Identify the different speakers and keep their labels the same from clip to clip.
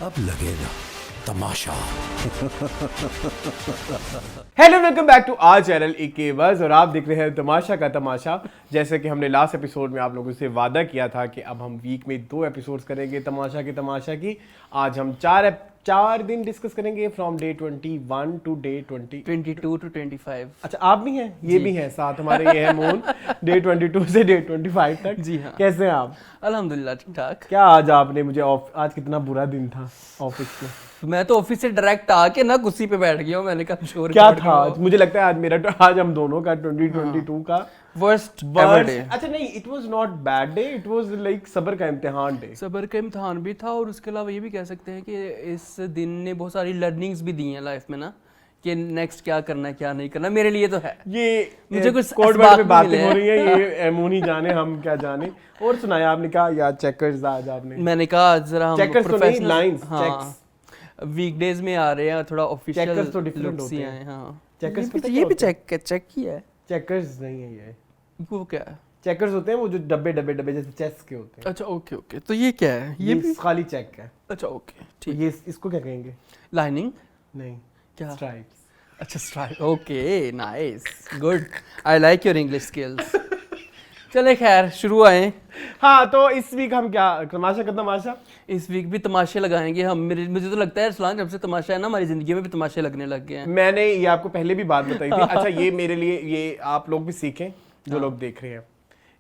Speaker 1: अब लगेगा तमाशा।
Speaker 2: Hello welcome back to our channel इके बस और आप देख रहे हैं तमाशा का तमाशा। जैसे कि हमने लास्ट एपिसोड में आप लोगों से वादा किया था कि अब हम वीक में 2 एपिसोड्स करेंगे तमाशा की। आज हम 4 दिन डिस्कस करेंगे from day 21 to day
Speaker 3: 22 to 25।
Speaker 2: अच्छा आप भी हैं, ये भी हैं साथ हमारे, ये है मून डे 22 से डे 25 तक।
Speaker 3: जी हाँ।
Speaker 2: कैसे हैं आप?
Speaker 3: अल्हम्दुलिल्लाह ठीक ठाक।
Speaker 2: क्या आज आपने मुझे आज कितना बुरा दिन था ऑफिस में।
Speaker 3: मैं तो ऑफिस से डायरेक्ट आके ना कुर्सी पे बैठ गया हूँ, मैंने कहा शोर
Speaker 2: क्या था आज? मुझे लगता है आज हम दोनों का 2022 का
Speaker 3: वर्स्ट एवर डे।
Speaker 2: अच्छा नहीं, it was not bad day, it was like सब्र का इम्तिहान डे।
Speaker 3: सब्र का इम्तिहान भी था और उसके अलावा ये भी कह सकते हैं कि इस दिन ने बहुत सारी लर्निंग्स भी दी हैं लाइफ में ना, कि नेक्स्ट क्या करना है क्या नहीं करना। मेरे लिए तो है,
Speaker 2: ये
Speaker 3: मुझे कुछ
Speaker 2: कोड
Speaker 3: असबाब
Speaker 2: वर्ड में
Speaker 3: भी
Speaker 2: बातें
Speaker 3: मिले
Speaker 2: हो
Speaker 3: हैं।
Speaker 2: रही है, ये एमोनी जाने हम क्या जाने। और सुनाया आपने, कहा यार चेकर्स आज आपने
Speaker 3: मैंने कहा आज जरा हम
Speaker 2: चेकर्स तो नहीं,
Speaker 3: प्रोफेशनल
Speaker 2: लाइंस
Speaker 3: हाँ वीकडेज में आ रहे हैं, थोड़ा ऑफिशियल
Speaker 2: Checkers तो different
Speaker 3: लुक्स
Speaker 2: होते
Speaker 3: ही
Speaker 2: हैं।
Speaker 3: आए। हाँ
Speaker 2: Checkers पता
Speaker 3: ये भी
Speaker 2: क्या
Speaker 3: चेक ही है।
Speaker 2: चेकर्स नहीं है ये,
Speaker 3: वो क्या है?
Speaker 2: चेकर्स होते हैं वो जो डब्बे जैसे चेस के होते हैं।
Speaker 3: अच्छा ओके तो ये क्या है?
Speaker 2: ये भी खाली चेक है।
Speaker 3: अच्छा ओके ठीक।
Speaker 2: ये इसको क्या कहेंगे?
Speaker 3: लाइनिंग
Speaker 2: नहीं,
Speaker 3: क्या?
Speaker 2: स्ट्राइप्स।
Speaker 3: अच्छा strike. Okay nice good, I like your English skills. चले खैर शुरू आए।
Speaker 2: हाँ तो इस वीक हम क्या तमाशा का तमाशा,
Speaker 3: इस वीक भी तमाशे लगाएंगे हम। मुझे तो लगता है अरसलान जब से तमाशा है ना हमारी जिंदगी में भी तमाशे लगने लग गए हैं।
Speaker 2: मैंने ये आपको पहले भी बात बताई थी। अच्छा ये मेरे लिए, ये आप लोग भी सीखें जो लोग देख रहे हैं।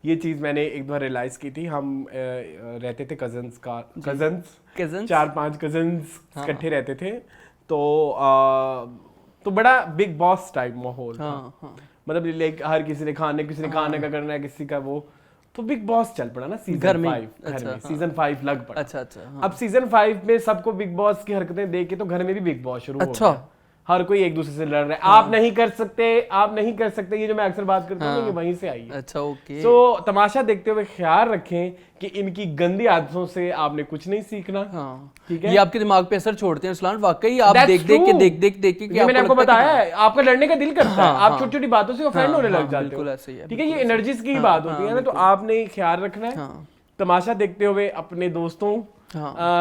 Speaker 2: ये चीज़ मैंने एक बार रियलाइज़ की थी। हम रहते थे कजन्स 4-5 कजन्स इकट्ठे रहते थे, तो बड़ा बिग बॉस टाइप माहौल था। मतलब लाइक हर किसी ने खाने का करना है, किसी का वो। तो बिग बॉस चल पड़ा ना सीजन 5 घर में। सीजन 5 लग पड़ा।
Speaker 3: अच्छा
Speaker 2: अब सीजन 5 में सबको बिग बॉस की हरकतें देख के तो घर में भी बिग बॉस शुरू हो गया। हर कोई एक दूसरे से लड़ रहा है। आप नहीं कर सकते, ये जो मैं अक्सर बात करता हूँ ये वहीं से आई है।
Speaker 3: अच्छा ओके।
Speaker 2: तो तमाशा देखते हुए ख्याल रखें कि इनकी गंदी आदतों से आपने कुछ नहीं सीखना। ठीक है,
Speaker 3: ये आपके दिमाग पे असर छोड़ते हैं अरसलान, वाकई आप देख के
Speaker 2: ये मैंने आपको बताया है, आपका लड़ने का दिल करता है, आप छोटी छोटी बातों से ऑफेंड होने लग जाते हो।
Speaker 3: बिल्कुल ऐसे ही है।
Speaker 2: ठीक है, ये एनर्जीज की बात होती है ना, तो आपने ख्याल रखना है। तमाशा देखते हुए अपने दोस्तों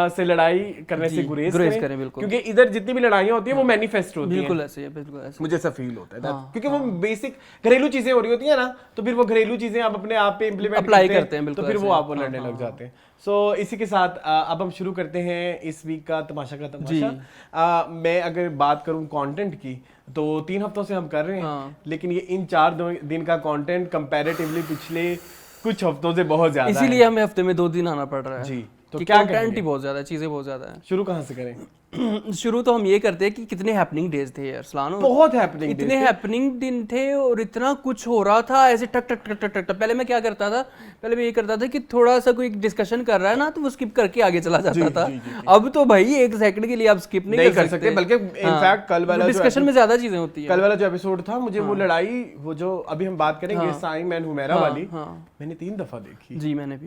Speaker 2: से लड़ाई करने से गुरेज करें बिल्कुल। क्योंकि इधर जितनी भी लड़ाइयाँ होती है वो मैनिफेस्ट होती है।
Speaker 3: बिल्कुल ऐसे ही है।
Speaker 2: मुझे ऐसा फील होता है क्योंकि वो बेसिक घरेलू चीजें हो रही होती है ना, तो फिर वो घरेलू चीजें आप अपने आप पे इम्प्लीमेंट
Speaker 3: अप्लाई करते हैं,
Speaker 2: तो फिर वो आप लड़ने लग जाते हैं। सो इसी के साथ अब हम शुरू करते हैं इस वीक का तमाशा का तमाशा। मैं अगर बात करूं कंटेंट की तो 3 हफ्तों से हम कर रहे हैं, लेकिन ये इन 4 दिन का कंटेंट कंपैरेटिवली पिछले कुछ हफ्तों से बहुत ज्यादा है,
Speaker 3: इसीलिए हमें हफ्ते में 2 दिन आना पड़ रहा है
Speaker 2: जी। तो
Speaker 3: कि
Speaker 2: क्या
Speaker 3: कंटेंट ही बहुत ज्यादा है, चीजें बहुत ज्यादा है।
Speaker 2: शुरू कहाँ से करें?
Speaker 3: शुरू तो हम ये करते हैं कि कितने हैपनिंग डेज थे यार अरसलान।
Speaker 2: बहुत हैपनिंग,
Speaker 3: इतने हैपनिंग दिन थे और इतना कुछ हो रहा था ऐसे टक टक टक टक टक। पहले मैं क्या करता था, पहले मैं ये करता था कि थोड़ा सा कोई डिस्कशन कर रहा है ना तो वो स्किप करके आगे चला जाता था। अब तो भाई 1 सेकंड के लिए आप स्किप नहीं कर सकते,
Speaker 2: बल्कि इनफैक्ट कल वाला
Speaker 3: डिस्कशन में ज्यादा चीजें होती है।
Speaker 2: कल वाला जो एपिसोड था, मुझे वो लड़ाई, वो जो अभी हम बात करेंगे साइम एंड हुमैरा वाली, मैंने 3 दफा देखी।
Speaker 3: जी मैंने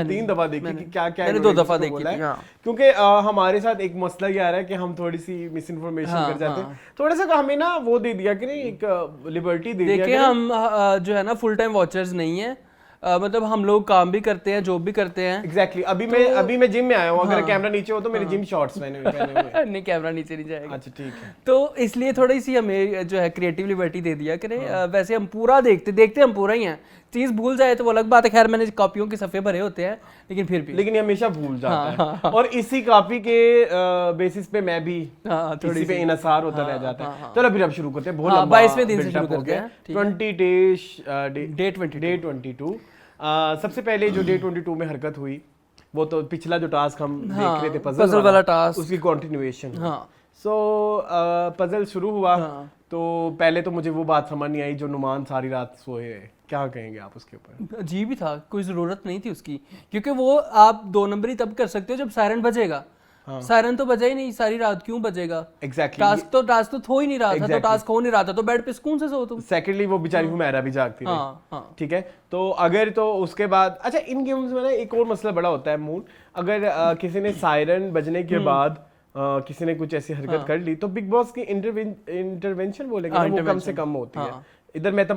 Speaker 2: 3 दफा देखी कि क्या क्या।
Speaker 3: मैंने 2 दफा देखी थी,
Speaker 2: क्योंकि हमारे साथ एक मसला ये आ रहा है कि हम थोड़ी सी मिस इन्फॉर्मेशन कर जाते हैं। थोड़ा सा हमें ना वो दे दिया कि नहीं, एक लिबर्टी दे दिया।
Speaker 3: देखिए हम जो है ना फुल टाइम वॉचर्स नहीं है, मतलब हम लोग काम भी करते हैं, जॉब भी करते हैं।
Speaker 2: एग्जैक्टली अभी मैं जिम में आया हूँ। अगर कैमरा नीचे हो तो मेरे जिम शॉर्ट्स मैंने पहने हुए।
Speaker 3: नहीं कैमरा नीचे नहीं जाएगा।
Speaker 2: अच्छा ठीक है।
Speaker 3: तो इसलिए थोड़ी सी हमें जो है क्रिएटिव लिबर्टी दे दिया कि नहीं वैसे हम पूरा देखते हम पूरा ही हैं। चीज भूल जाए तो वो अलग बात है। खैर मैंने कॉपियों के सफ़े भरे होते हैं, लेकिन फिर भी
Speaker 2: ये हमेशा भूल जाता है। और इसी कॉपी के बेसिस पे मैं भी इसी पे इनसार होता रह जाता है। चलो फिर अब शुरू करते हैं। बहुत लंबा
Speaker 3: 22वें दिन से शुरू करते हैं।
Speaker 2: डे 22। सबसे पहले जो डे 22 में हरकत हुई वो तो पिछला जो टास्क हम देख रहे थे, पजल वाला टास्क, उसकी कंटिन्यूएशन। सो पजल शुरू हुआ तो पहले तो मुझे वो बात समझ नहीं आई जो नुमान सारी रात सोए। क्या कहेंगे आप उसके ऊपर?
Speaker 3: अजीब ही था, कोई ज़रूरत नहीं थी उसकी, क्योंकि वो आप 2 नंबर ही तब कर सकते हो जब सायरन बजेगा। सायरन तो बजा ही नहीं, सारी रात क्यों बजेगा?
Speaker 2: एग्जैक्टली।
Speaker 3: टास्क तो हो ही नहीं रहा था, तो टास्क हो नहीं रहा था तो बेड पे सुकून से सो तुम।
Speaker 2: सेकेंडली वो बेचारी हुमैरा भी जागती रही। ठीक है, तो अगर तो उसके बाद अच्छा इन गेम्स में ना एक और मसला बड़ा होता है मूड। अगर किसी ने सायरन बजने के बाद किसी ने कुछ ऐसी हरकत कर ली तो बिग बॉस की इंटरवेंशन बोलेंगे ना, वो कम से कम होती है। इधर मैं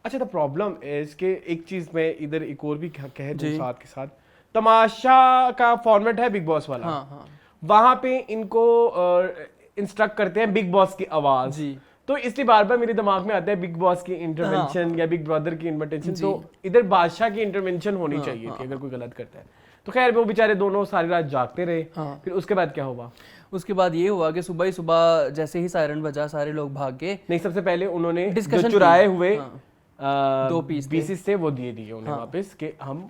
Speaker 2: अच्छा द प्रॉब्लम इज के एक चीज मैं इधर एक और भी कह दूं साथ के साथ, तमाशा का फॉर्मेट है बिग बॉस वाला। वहां पे इनको इंस्ट्रक्ट करते हैं बिग बॉस की आवाज
Speaker 3: जी।
Speaker 2: तो इसलिए बार बार मेरे दिमाग में आता है बिग बॉस की इंटरवेंशन या बिग ब्रदर की इंटरवेंशन, तो इधर बादशाह की इंटरवेंशन होनी चाहिए थी अगर कोई गलत करता है। तो खैर वो बेचारे दोनों सारी रात जागते रहे। फिर उसके बाद क्या हुआ?
Speaker 3: उसके बाद ये हुआ कि सुबह ही सुबह जैसे ही सायरन बजा सारे लोग भाग गए।
Speaker 2: नहीं, सबसे पहले उन्होंने
Speaker 3: Discussion
Speaker 2: जो चुराए हुए
Speaker 3: दो
Speaker 2: पीसेस थे वो दिए उन्हें वापस कि हम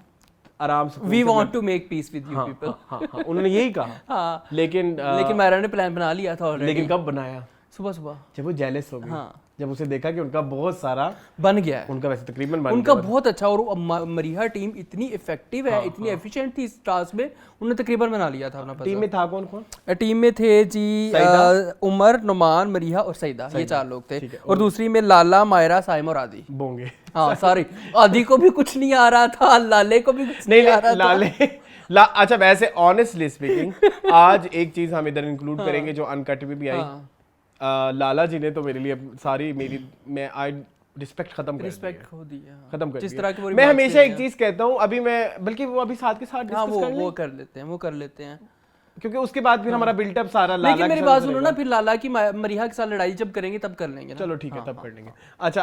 Speaker 2: आराम से
Speaker 3: we want to make peace with you people.
Speaker 2: हाँ, उन्होंने यही कहा। लेकिन
Speaker 3: मायरा ने प्लान बना लिया था ऑलरेडी।
Speaker 2: लेकिन कब बनाया?
Speaker 3: सुबह सुबह
Speaker 2: जब वो जेलस हो गई, जब उसे देखा कि उनका बहुत सारा
Speaker 3: बन गया है,
Speaker 2: उनका वैसे तकरीबन बन
Speaker 3: उनका
Speaker 2: गया
Speaker 3: बहुत अच्छा, और मरीहा टीम इतनी इफेक्टिव है, इतनी एफिशिएंट थी इस टास्क में, उन्होंने तकरीबन बना लिया था अपना।
Speaker 2: टीम में था कौन कौन?
Speaker 3: टीम में थे जी उमर, नुमान, मरीहा और सईदा, ये 4 लोग थे। और दूसरी में लाला, मायरा, साइम और आदि।
Speaker 2: बोंगे।
Speaker 3: हाँ सॉरी, आदि को भी कुछ नहीं आ रहा था, लाले को भी कुछ नहीं आ रहा
Speaker 2: था। अच्छा वैसे ऑनेस्टली स्पीकिंग आज एक चीज हम इधर इंक्लूड करेंगे जो अनकट में भी आई। लाला जी ने तो मेरे लिए सारी मैं आई रिस्पेक्ट खत्म कर दी।
Speaker 3: जिस तरह की
Speaker 2: मैं हमेशा एक चीज कहता हूँ, अभी मैं बल्कि वो अभी साथ के साथ डिस्कस
Speaker 3: वो कर लेते हैं
Speaker 2: क्योंकि उसके बाद फिर हमारा बिल्टअप सारा लाला।
Speaker 3: लेकिन मेरी बात सुनो ना, फिर लाला की मरीहा के साथ लड़ाई जब करेंगे तब कर लेंगे ना।
Speaker 2: चलो ठीक है, तब कर लेंगे। अच्छा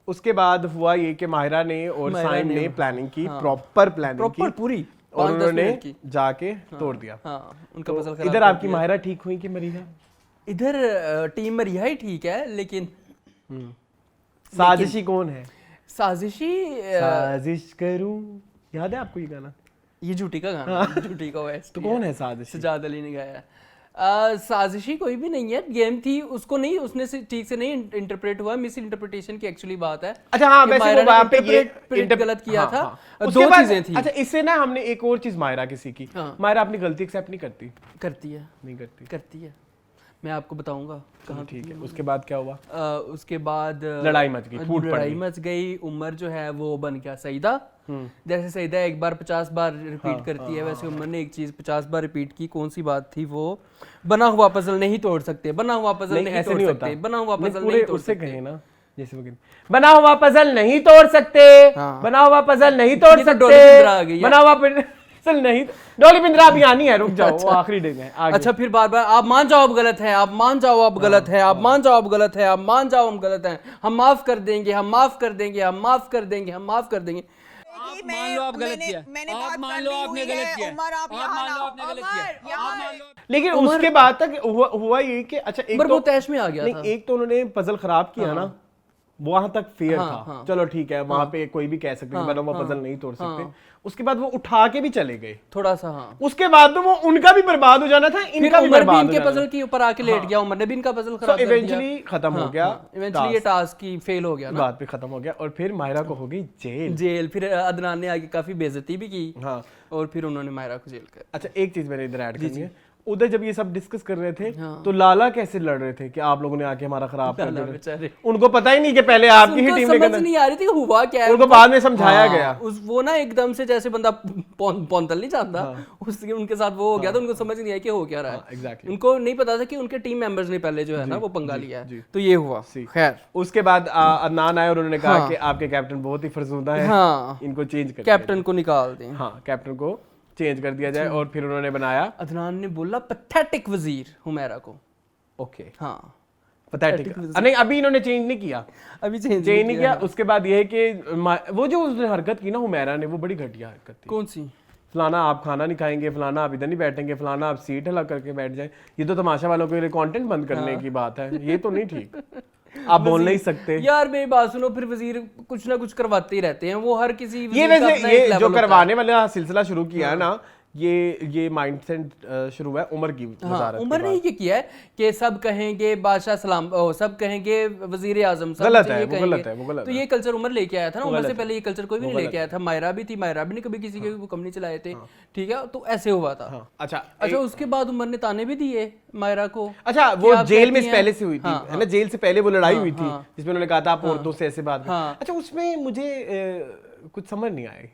Speaker 2: उसके बाद हुआ ये कि माहिरा ने और साइम ने प्लानिंग की, प्रॉपर प्लानिंग की
Speaker 3: पूरी,
Speaker 2: और उन्होंने जाके तोड़ दिया।
Speaker 3: उनका पजल खराब।
Speaker 2: इधर आपकी माहिरा ठीक हुई कि मरीहा?
Speaker 3: इधर टीम मरीहा ही ठीक है, लेकिन
Speaker 2: साजिशी कौन है?
Speaker 3: साजिश
Speaker 2: करूं, याद है आपको ये गाना?
Speaker 3: ये झूठी का गाना, झूठी का OST
Speaker 2: तो कौन है साजिशी?
Speaker 3: सजाद अली ने गाया। साजिशी कोई भी नहीं है, गेम थी, उसको नहीं, उसने ठीक से नहीं इंटरप्रेट हुआ, मिस इंटरप्रिटेशन की एक्चुअली बात है।
Speaker 2: अच्छा हाँ, वैसे वो वहां पे ये
Speaker 3: गलत किया था।
Speaker 2: दो चीजें थी। अच्छा इससे ना हमने एक और चीज माहिरा की सीखी। माहिरा अपनी गलती एक्सेप्ट नहीं करती।
Speaker 3: करती है,
Speaker 2: नहीं करती
Speaker 3: है। मैं आपको बताऊंगा कहाँ।
Speaker 2: ठीक है, उसके बाद क्या हुआ?
Speaker 3: उसके बाद
Speaker 2: लड़ाई मच गई।
Speaker 3: उमर जो है वो बन गया सईदा। जैसे सईदा एक बार 50 बार रिपीट करती है, वैसे उमर ने एक चीज 50 बार रिपीट की। कौन सी बात थी वो? बना हुआ पजल नहीं तोड़ सकते, बना हुआ पजल नहीं तोड़ सकते, बना हुआ पजल नहीं तोड़ सकते।
Speaker 2: कहे ना जैसे बना हुआ पजल नहीं तोड़ सकते, बना हुआ पजल नहीं तोड़ सकते, बना हुआ चल नहीं, डोली बिंद्रा अभी आनी है, रुक जाओ, वो आखिरी दिन है।
Speaker 3: अच्छा फिर बार बार आप मान जाओ अब गलत है, आप मान जाओ अब गलत है, आप मान जाओ अब गलत है, आप मान जाओ हम गलत हैं, हम माफ कर देंगे, हम माफ कर देंगे, हम माफ कर देंगे, हम माफ कर देंगे।
Speaker 4: आप मान लो आप गलत किया, आप मान लो आपने गलत किया, आप मान लो आपने गलत किया।
Speaker 2: लेकिन उसके बाद तक हुआ ये कि अच्छा एक
Speaker 3: तो वो तैश में आ गया था।
Speaker 2: एक तो उन्होंने पजल खराब किया ना, वहां तक फेयर था। चलो ठीक है, वहां पे कोई भी कह सकते बना हुआ पजल नहीं तोड़ सकते। उसके बाद वो उठा के भी चले गए
Speaker 3: थोड़ा सा।
Speaker 2: उसके बाद तो वो उनका भी बर्बाद हो जाना था, इनका भी बर्बाद हो जाना था।
Speaker 3: इनके पजल के ऊपर आके लेट गया, उमर ने भी इनका पजल खराब कर दिया।
Speaker 2: इवेंचुअली खत्म हो गया,
Speaker 3: इवेंचुअली ये टास्क की फेल हो गया ना,
Speaker 2: बात पे खत्म हो गया। और फिर माहिरा को हो गई जेल।
Speaker 3: फिर अदनान ने आगे काफी बेइज्जती भी की। और फिर उन्होंने माहिरा को जेल कर।
Speaker 2: अच्छा एक चीज मैंने इधर ऐड करनी है, उधर जब ये सब डिस्कस कर रहे थे तो लाला कैसे लड़ रहे थे कि आप लोगों ने आके हमारा खराब कर दिया। उनको पता ही नहीं कि पहले आपकी ही टीम
Speaker 3: समझ नहीं आ रही थी हुआ क्या है।
Speaker 2: उनको बाद में समझाया गया।
Speaker 3: वो ना एकदम से जैसे बंदा पौंतल नहीं जानता, उसके उनके साथ वो हो गया था, उनको समझ नहीं आया कि हो क्या रहा है।
Speaker 2: एग्जैक्टली,
Speaker 3: उनको नहीं पता था कि उनके टीम मेंबर्स ने पहले जो है ना वो पंगा लिया है, तो ये हुआ। खैर
Speaker 2: उसके बाद अदनान आए और उन्होंने कहा कि आपके कैप्टन बहुत ही फरसूदा है, इनको चेंज कर,
Speaker 3: कैप्टन को निकाल दें।
Speaker 2: हाँ, कैप्टन को चेंज कर दिया जाए। और फिर उन्होंने बनाया,
Speaker 3: अदनान ने बोला पैथेटिक वजीर हुमैरा को।
Speaker 2: ओके
Speaker 3: हाँ
Speaker 2: पैथेटिक। नहीं अभी इन्होंने चेंज नहीं किया,
Speaker 3: अभी चेंज
Speaker 2: नहीं किया। उसके बाद ये है कि वो जो उसने हरकत की ना हुमैरा ने, वो बड़ी घटिया हरकत थी।
Speaker 3: कौन सी?
Speaker 2: फलाना आप खाना नहीं खाएंगे, फलाना आप इधर नहीं बैठेंगे, फलाना आप सीट हिला करके बैठ जाए। ये तो तमाशा वालों के लिए कंटेंट बंद करने की बात है, ये तो नहीं ठीक। आप बोल नहीं सकते
Speaker 3: यार। मेरी बात सुनो, फिर वजीर कुछ ना कुछ करवाते ही रहते हैं, वो हर किसी
Speaker 2: ये वैसे ये जो करवाने वाला सिलसिला शुरू किया है ना, ये माइंडसेट शुरू है उमर की वजारत।
Speaker 3: उमर ने ये किया है कि सब कहेंगे बादशाह सलाम, सब कहेंगे वजीर आजम, सब
Speaker 2: गलत है, वो गलत है, वो गलत
Speaker 3: है। तो ये कल्चर उमर लेके आया था ना, उमर से पहले ये कल्चर कोई भी नहीं लेके आया था। मायरा भी थी, मायरा भी ने कभी किसी के हुक्म नहीं चलाए थे, ठीक है, तो ऐसे हुआ था।
Speaker 2: अच्छा
Speaker 3: उसके बाद उमर ने ताने भी दिए मायरा को।
Speaker 2: अच्छा वो जेल में पहले से हुई थी है ना, जेल से पहले वो लड़ाई हुई थी जिसमें उन्होंने कहा था आप औरतों से ऐसे बात। अच्छा उसमें मुझे कुछ समझ नहीं आई।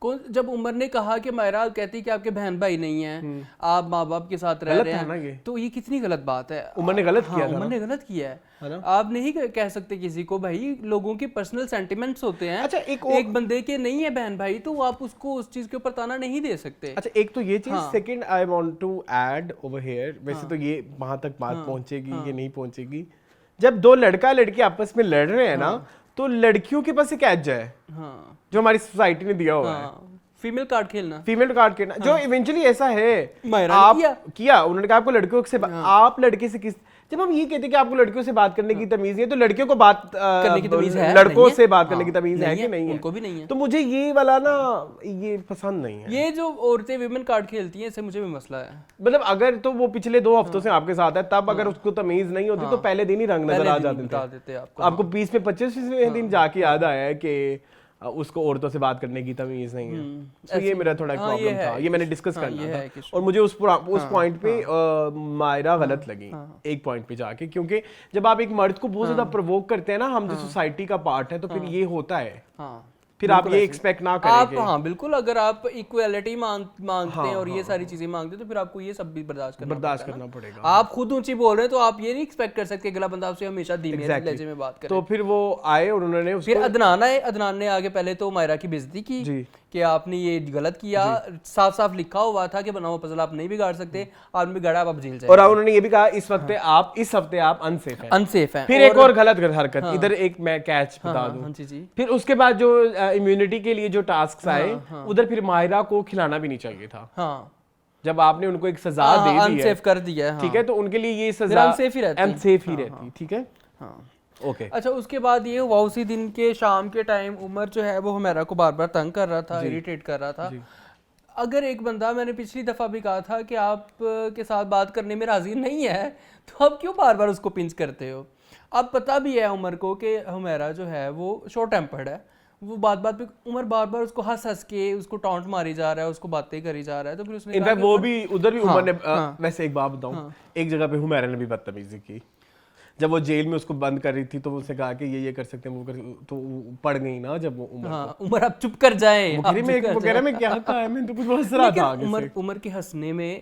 Speaker 3: जब उमर ने कहा कि मायरा कहती कि आपके बहन भाई नहीं हैं, आप माँ बाप के साथ रह रहे हैं, तो ये कितनी गलत बात है।
Speaker 2: उमर ने गलत किया था।
Speaker 3: उमर ने गलत किया है। आप नहीं कह सकते किसी को, भाई लोगों के पर्सनल सेंटिमेंट्स होते हैं।
Speaker 2: अच्छा,
Speaker 3: एक बंदे के नहीं है बहन भाई तो आप उसको उस चीज के ऊपर ताना नहीं दे सकते।
Speaker 2: अच्छा, एक तो ये चीज। Second I want to add over here, वैसे तो ये वहां तक बात पहुंचेगी कि नहीं पहुंचेगी, जब दो लड़का लड़की आपस में लड़ रहे हैं ना, तो लड़कियों के पास एक एज है जो हमारी सोसाइटी ने दिया हुआ है,
Speaker 3: फीमेल कार्ड खेलना,
Speaker 2: जो इवेंचुअली ऐसा है।
Speaker 3: आप
Speaker 2: किया उन्होंने कहा आपको लड़कियों से आप लड़के से किस, जब हम ये कहते हैं कि आपको लड़कियों से बात करने की तमीज नहीं है, तो लड़कियों को बात
Speaker 3: करने की तमीज है,
Speaker 2: लड़कों से बात करने की तमीज है कि नहीं है?
Speaker 3: उनको भी नहीं है।
Speaker 2: तो मुझे ये वाला ना ये पसंद नहीं है।
Speaker 3: ये जो औरतें विमेन कार्ड खेलती हैं, इससे मुझे भी मसला है।
Speaker 2: मतलब अगर तो वो पिछले 2 हफ्तों से आपके साथ है, तब अगर उसको तमीज नहीं होती तो पहले दिन ही रंग नजर आ जाते थे आपको। 20 में 25वें दिन जाके याद आया है कि उसको औरतों से बात करने की तमीज नहीं है। तो ये मेरा थोड़ा प्रॉब्लम था, ये मैंने डिस्कस करना था। और मुझे उस पॉइंट पे मायरा गलत लगी, एक पॉइंट पे जाके, क्योंकि जब आप एक मर्द को बहुत ज्यादा प्रवोक करते हैं ना, हम जो सोसाइटी का पार्ट है, तो फिर ये होता है। फिर आप ये एक्सपेक्ट ना करें।
Speaker 3: हाँ बिल्कुल, अगर आप इक्वालिटी मांगते हैं और ये सारी चीजें मांगते हैं, तो फिर आपको ये सब भी बर्दाश्त करना पड़ेगा। आप खुद ऊंची बोल रहे हैं, तो आप ये नहीं एक्सपेक्ट कर सकते अगला बंदा आपसे हमेशा धीमे लहजे में बात करे।
Speaker 2: तो फिर वो आए और उन्होंने
Speaker 3: फिर अदनान ने आगे पहले तो मायरा की बेइज्जती की कि आपने ये गलत किया, साफ साफ लिखा हुआ था कि बनाओ पजल आप नहीं बिगाड़ सकते, आपने बिगाड़ा आप जेल जाएंगे।
Speaker 2: और उन्होंने ये भी कहा इस हफ्ते आप अनसेफ हैं। फिर एक और गलत हरकत, इधर एक मैं कैच बता दूं। फिर उसके बाद जो इम्यूनिटी के लिए जो टास्क आए, उधर फिर मायरा को खिलाना भी नहीं चाहिए था। जब आपने उनको एक सजा दे दी है,
Speaker 3: अनसेफ कर दिया है,
Speaker 2: ठीक है, तो उनके लिए ये सजा
Speaker 3: अनसेफ ही रहती,
Speaker 2: ठीक है। ओके।
Speaker 3: अच्छा, उसके बाद ये हुआ उसी दिन के शाम के टाइम उमर जो है वो हुमैरा को बार बार तंग कर रहा था, इरिटेट कर रहा था। अगर एक बंदा, मैंने पिछली दफा भी कहा था कि आप के साथ बात करने में राजी नहीं है, तो आप क्यों बार बार उसको पिंच करते हो? अब पता भी है उमर को कि हुमैरा जो है वो शॉर्ट टेम्पर्ड है, वो बात पे उमर बार बार उसको हंस के उसको टॉन्ट मारी जा रहा है, उसको बातें करी जा रहा है। तो फिर उसने
Speaker 2: इनफैक्ट वो भी उधर भी उमर ने वैसे एक बात बताऊं, एक जगह पे हुमैरा ने भी बदतमीजी की। जब वो जेल में उसको बंद कर रही थी, तो उसने कहा कि ये कर सकते हैं, वो कर, तो पड़ गई ना जब वो
Speaker 3: उमर आप चुप कर जाए।
Speaker 2: मैं क्या कहा, मैं तो कुछ हंस रहा था।
Speaker 3: उमर के हंसने में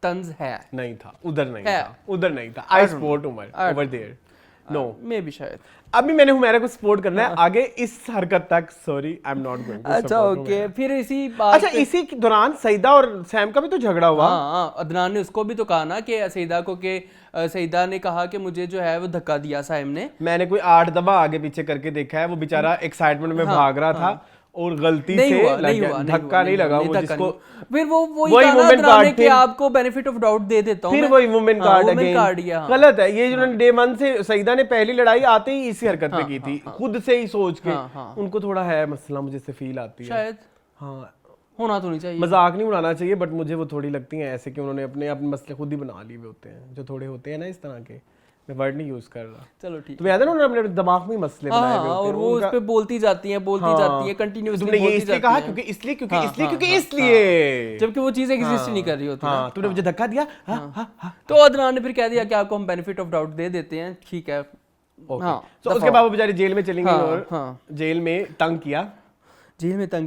Speaker 3: तंज है,
Speaker 2: नहीं था, उधर नहीं था। I support Umar over there. No,
Speaker 3: मे भी शायद
Speaker 2: अभी मैंने हुमैरा को सपोर्ट करना है, आगे इस हरकत तक sorry I am not going to.
Speaker 3: अच्छा ओके, फिर इसी
Speaker 2: दौरान सईदा और सैम का भी तो झगड़ा हुआ।
Speaker 3: हाँ, अदनान ने उसको भी तो कहा ना कि सईदा को के सईदा ने कहा कि मुझे जो है वो धक्का दिया साइम ने।
Speaker 2: मैंने कोई 8 दफा आगे पीछे करके देखा है, वो बेचारा एक्साइटमेंट में भाग रहा था और गलती से धक्का नहीं लगा वो, जिसको
Speaker 3: फिर वही कि आपको बेनिफिट ऑफ डाउट दे देता हूं,
Speaker 2: फिर वही वुमेन कार्ड गलत है। ये जो डे 1 से सईदा ने पहली लड़ाई आते ही इसी हरकत पे की थी, खुद से ही सोच के। उनको थोड़ा है मसला, मुझे से फील आती है
Speaker 3: शायद। हाँ, होना तो नहीं चाहिए,
Speaker 2: मजाक नहीं उड़ाना चाहिए, बट मुझे वो थोड़ी लगती है ऐसे कि उन्होंने अपने मसले खुद ही बना लिए हुए होते हैं, जो थोड़े होते हैं ना इस तरह के। मैं वर्ड नहीं यूज कर रहा।
Speaker 3: चलो ठीक।
Speaker 2: तुम्हें याद है ना, उन्होंने अपने दिमाग में मसले बनाए हुए होते हैं,
Speaker 3: और वो उस पे बोलती जाती हैं कंटिन्यूअसली।
Speaker 2: तुमने ये इसलिए कहा क्योंकि इसलिए,
Speaker 3: जबकि वो चीज एग्जिस्ट नहीं कर रही होती।
Speaker 2: हाँ, तूने मुझे धक्का दिया।
Speaker 3: तो अदनान ने फिर कह दिया कि आपको हम बेनिफिट ऑफ डाउट दे देते हैं, ठीक है।
Speaker 2: तो उसके बाद वो बेचारी जेल में चली गई और जेल में तंग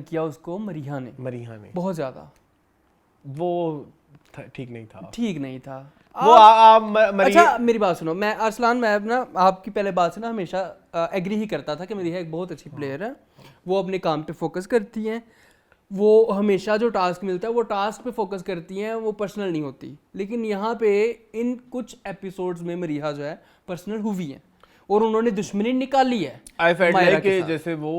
Speaker 2: किया उसको मरीहा ने
Speaker 3: बहुत ज्यादा।
Speaker 2: वो ठीक नहीं था।
Speaker 3: अच्छा मेरी बात सुनो, मैं अरसलान, मैं ना आपकी पहले बात से ना हमेशा एग्री ही करता था कि मरीहा एक बहुत अच्छी प्लेयर है, वो अपने काम पे फोकस करती हैं, वो हमेशा जो टास्क मिलता है वो टास्क पे फोकस करती हैं, वो पर्सनल नहीं होती। लेकिन यहाँ पे इन कुछ एपिसोड्स में मरीहा जो है पर्सनल हुई है और उन्होंने दुश्मनी निकाली है।
Speaker 2: आई फेल्ट लाइक जैसे वो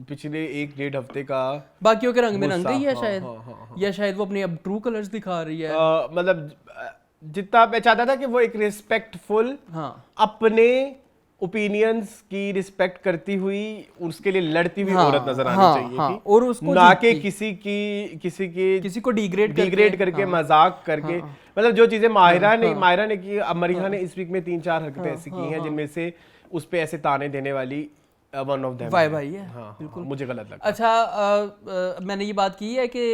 Speaker 2: पिछले 1-1.5 हफ्ते का
Speaker 3: बाकियों के रंग में रंग गई है शायद, या शायद वो अपने अब ट्रू कलर्स दिखा रही है।
Speaker 2: मतलब जितना मैं चाहता था कि वो एक रिस्पेक्टफुल, अपने ओपिनियंस की रिस्पेक्ट करती हुई, उसके लिए लड़ती हुई औरत नजर आनी चाहिए थी,
Speaker 3: और उसको
Speaker 2: ना कि किसी को डिग्रेड करके मजाक करके। मतलब जो चीजें मायरा ने की, अब मरीहा ने इस वीक में 3-4 हरकतें ऐसी की हैं जिनमें से उस पे ऐसे ताने देने वाली वन ऑफ देम
Speaker 3: भाई भाई है।
Speaker 2: हाँ, बिल्कुल मुझे गलत लगा।
Speaker 3: अच्छा मैंने ये बात की है कि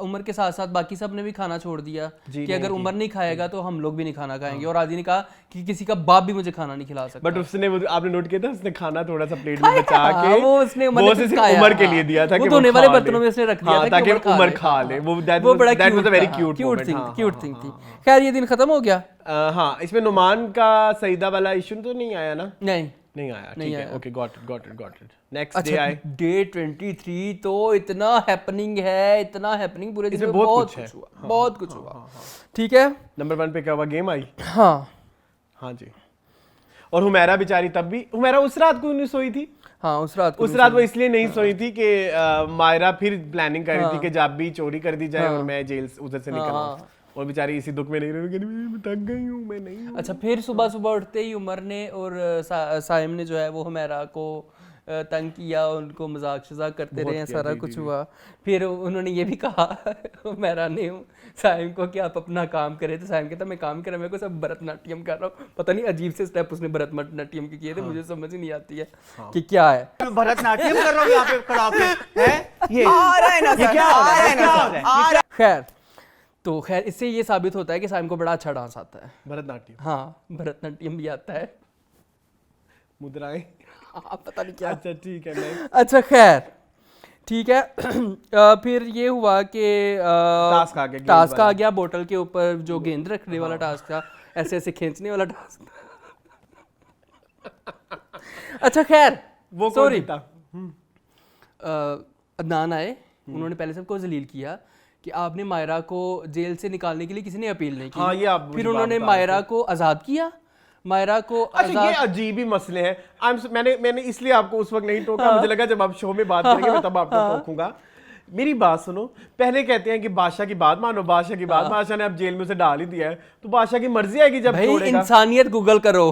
Speaker 3: उमर के साथ साथ बाकी सब ने भी खाना छोड़ दिया कि अगर उमर नहीं खाएगा तो हम लोग भी नहीं खाना खाएंगे, और आदि ने कहा कि किसी का बाप भी मुझे खाना नहीं खिला सकता।
Speaker 2: बट उसने आपने नोट किया था, उसने खाना थोड़ा सा प्लेट में बचा के
Speaker 3: वो उसने
Speaker 2: उमर के लिए दिया था कि
Speaker 3: वो धोने वाले बर्तनों में उसने रख दिया था
Speaker 2: ताकि उमर खा ले। वो
Speaker 3: बड़ा
Speaker 2: that was a very
Speaker 3: cute thing थी। खैर ये दिन खत्म हो गया।
Speaker 2: हाँ, इसमें नुमान का सईदा वाला इशू तो नहीं आया ना?
Speaker 3: नहीं
Speaker 2: आया, ठीक है, okay, got it. Next day आए,
Speaker 3: डे 23 तो इतना हैपनिंग है, इतना हैपनिंग पूरे दिन में बहुत कुछ हुआ, बहुत कुछ हुआ। ठीक है,
Speaker 2: नंबर 1 पे क्या हुआ? गेम आई।
Speaker 3: हाँ
Speaker 2: जी। और हुमैरा बेचारी, तब भी हुमैरा उस रात को नहीं सोई थी।
Speaker 3: हाँ, उस रात
Speaker 2: वो इसलिए नहीं सोई थी कि मायरा फिर प्लानिंग कर रही थी कि जब भी चोरी कर दी जाए और मैं जेल उधर से निकल आऊं, और बेचारी इसी दुख में नहीं रही, मैं थक गई हूं, मैं नहीं हूं।
Speaker 3: अच्छा, फिर सुबह उठते ही उमर ने और साइम ने जो है वो हुमैरा को तंग किया, उनको मजाक शजाक करते रहे हैं, सारा कुछ हुआ। फिर उन्होंने ये भी कहा हुमैरा ने साइम को कि आप अपना काम करें, तो साइम कहता मैं काम कर रहा, मैं को सब भरतनाट्यम कर रहा हूँ। पता नहीं अजीब से स्टेप उसने भरतनाट्यम के किए थे, मुझे समझ ही नहीं आती है कि क्या है।
Speaker 4: भरतनाट्यम कर रहा हूँ यहाँ पे खड़ा होके, ये आ रहा है ना, ये क्या हो रहा है?
Speaker 3: खैर तो इससे ये साबित होता है कि साइम को बड़ा अच्छा डांस आता है,
Speaker 2: भरतनाट्यम।
Speaker 3: हाँ, भरतनाट्यम भी आता है,
Speaker 2: मुद्राएं,
Speaker 3: पता नहीं क्या।
Speaker 2: अच्छा ठीक है।
Speaker 3: अच्छा खैर ठीक है। फिर ये हुआ कि टास्क आ गया बोतल के ऊपर, जो गेंद रखने वाला टास्क था, ऐसे ऐसे खींचने वाला टास्क। अच्छा खैर,
Speaker 2: वो
Speaker 3: सॉरी, अदनान आए, उन्होंने पहले सबको जलील किया कि आपने मायरा को जेल से निकालने के लिए किसी ने अपील नहीं की।
Speaker 2: हाँ, ये आप
Speaker 3: फिर उन्होंने मायरा को आजाद किया, मायरा को
Speaker 2: अच्छा, ये अजीब ही मसले हैं। मैंने इसलिए आपको उस वक्त नहीं टोका, मुझे लगा जब आप शो में बात करेंगे मैं तब आपको टोकूंगा। मेरी बात सुनो, पहले कहते हैं कि बादशाह की बात मानो, बादशाह की बात, बादशाह ने अब जेल में उसे डाल ही दिया है, तो बादशाह की मर्जी आएगी जब छोड़ेगा।
Speaker 3: इंसानियत गूगल करो।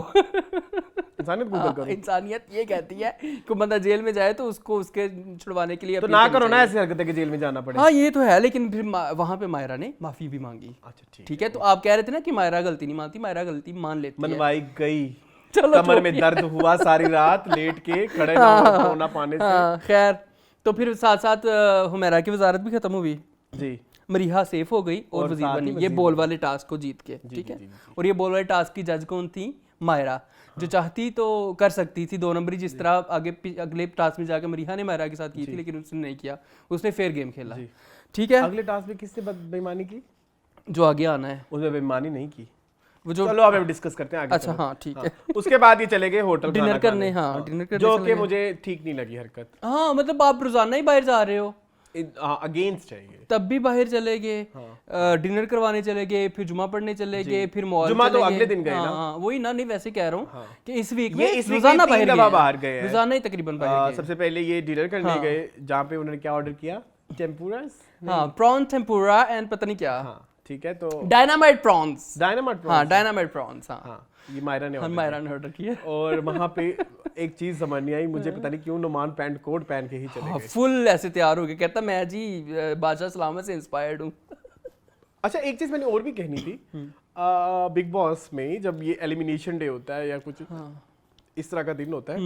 Speaker 2: इंसानियत
Speaker 3: ये कहती है कि बंदा जेल में जाए तो उसको उसके छुड़वाने के लिए
Speaker 2: तो ना करो ना ऐसी हरकतें कि जेल में जाना पड़े।
Speaker 3: हाँ, ये तो है, लेकिन फिर वहां पे मायरा ने माफी भी मांगी।
Speaker 2: अच्छा
Speaker 3: ठीक है, तो आप कह रहे थे ना कि मायरा गलती नहीं मानती, मायरा गलती मान लेती है।
Speaker 2: मनवाई गई, कमर में दर्द हुआ, सारी रात लेट के खड़े ना पाने से।
Speaker 3: खैर, तो फिर साथ साथ हुमैरा की वजारत भी खत्म हुई
Speaker 2: जी,
Speaker 3: मरीहा सेफ हो गई और वजीर बनी, ये बॉल वाले टास्क को जीत के। ठीक है, और ये बॉल वाले टास्क की जज कौन थी? मायरा, जो चाहती तो कर सकती थी 2 नंबरी, जिस तरह अगले टास्क में जाकर मरीहा ने मायरा के साथ की थी, लेकिन उसने नहीं किया, उसने फेयर गेम खेला। ठीक है,
Speaker 2: अगले टास्क में किसने बेईमानी की?
Speaker 3: जो आगे आना है
Speaker 2: उसने बेईमानी नहीं की,
Speaker 3: वो जो,
Speaker 2: चलो अब डिस्कस करते हैं आगे।
Speaker 3: अच्छा हाँ ठीक है।
Speaker 2: उसके बाद ये चले गए होटल
Speaker 3: डिनर करने। हाँ, डिनर करने,
Speaker 2: जो कि मुझे ठीक नहीं लगी हरकत।
Speaker 3: हाँ, मतलब आप रोजाना ही बाहर जा रहे हो,
Speaker 2: अगेंस्ट चाहिए,
Speaker 3: तब भी बाहर चले गए, डिनर करवाने चले गए, फिर जुमा पढ़ने चले गए, फिर मॉल
Speaker 2: जुमा
Speaker 3: चले
Speaker 2: तो
Speaker 3: गए।
Speaker 2: अगले दिन गए ना।
Speaker 3: हाँ, वही ना, नहीं वैसे कह रहा हूँ कि इस वीक में
Speaker 2: इस
Speaker 3: रोजाना बाहर
Speaker 2: गए,
Speaker 3: रोजाना ही तकरीबन बाहर गए।
Speaker 2: सबसे पहले ये डिनर करने गए, जहाँ पे उन्होंने क्या ऑर्डर किया? टेम्पुरास,
Speaker 3: हाँ, प्रॉन टेम्पुरा एंड पता नहीं क्या।
Speaker 2: हाँ ठीक है, तो
Speaker 3: डायनामाइट प्रॉन्स,
Speaker 2: हाँ,
Speaker 3: डायनामाइट प्रॉन्स,
Speaker 2: हाँ, ये मायरा ने
Speaker 3: ऑर्डर किया।
Speaker 2: और वहाँ पे एक चीज समझ नहीं आई मुझे, पता नहीं क्यों नुमान पैंट कोट पहन के ही चले गए,
Speaker 3: फुल ऐसे तैयार हो गए, कहता मैं जी बादशाह सलामत से इंस्पायर्ड हूँ।
Speaker 2: अच्छा, एक चीज मैंने और भी कहनी थी, बिग बॉस में जब ये एलिमिनेशन डे होता है या कुछ इस तरह का दिन होता है,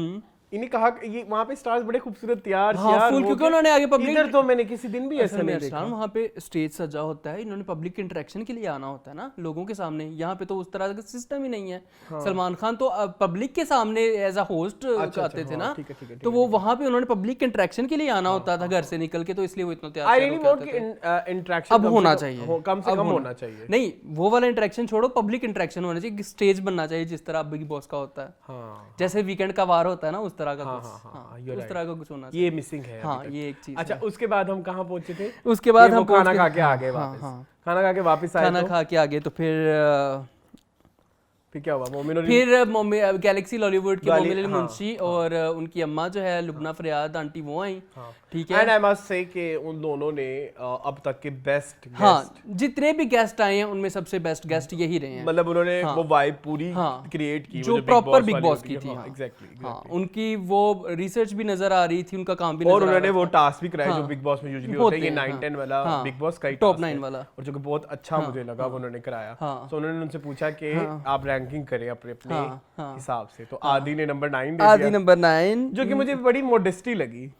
Speaker 2: इन्हें कहा ये वहाँ पे स्टार्स बड़े खूबसूरत तैयार
Speaker 3: फुल, क्योंकि उन्होंने आगे पब्लिक,
Speaker 2: इधर तो मैंने किसी दिन भी ऐसा नहीं देखा।
Speaker 3: वहाँ पे स्टेज सजा होता है, इन्होंने पब्लिक इंटरेक्शन के लिए आना होता है ना लोगों के सामने, यहाँ पे तो उस तरह का सिस्टम ही नहीं है। सलमान खान तो पब्लिक के सामने एज अ होस्ट आते थे ना, तो वो वहाँ पे उन्होंने पब्लिक इंटरेक्शन के लिए आना होता था घर से निकल के, तो इसलिए वो इतना तैयार
Speaker 2: अब होना चाहिए, कम से कम होना चाहिए।
Speaker 3: नहीं, वो वाला इंटरेक्शन छोड़ो, पब्लिक इंटरेक्शन होना चाहिए, स्टेज बनना चाहिए जिस तरह बिग बॉस का होता है, जैसे वीकेंड का वार होता है ना, उस तरह का उस तरह का कुछ होना चाहिए।
Speaker 2: ये मिसिंग है।
Speaker 3: हाँ, ये एक चीज।
Speaker 2: अच्छा, उसके बाद हम कहाँ पहुंचे थे?
Speaker 3: उसके बाद हम
Speaker 2: खाना खा के आ गए वापस। खाना खा के वापस आए,
Speaker 3: खाना खा के आ गए, तो
Speaker 2: फिर क्या हुआ?
Speaker 3: फिर गैलेक्सी लॉलीवुड के मोमिन मुंशी और उनकी अम्मा जो है लुबना फरियाद आंटी, वो आई। ठीक है,
Speaker 2: एंड आई मस्ट से कि उन दोनों ने अब तक के बेस्ट गेस्ट,
Speaker 3: हाँ, जितने भी गेस्ट आए हैं उनमें सबसे बेस्ट गेस्ट यही रहे हैं।
Speaker 2: मतलब उन्होंने वो वाइब पूरी क्रिएट की
Speaker 3: जो प्रॉपर बिग बॉस की थी।
Speaker 2: एग्जैक्टली,
Speaker 3: हाँ, उनकी वो रिसर्च भी नजर आ रही थी, उनका काम भी नजर आ रहा था,
Speaker 2: और उन्होंने वो टास्क भी कराए जो बिग बॉस में यूजुअली होते हैं, ये 9-10 वाला बिग बॉस का
Speaker 3: टॉप 9 वाला,
Speaker 2: और जो कि बहुत अच्छा मुझे लगा वो उन्होंने कराया। तो उन्होंने उनसे पूछा कि आप रैंकिंग करें अपने अपने
Speaker 3: हाँ।
Speaker 2: हिसाब से, तो आदि ने नंबर 9 दे
Speaker 3: आदि
Speaker 2: दिया,
Speaker 3: नंबर 9,
Speaker 2: जो कि मुझे बड़ी मोडेस्टी लगी।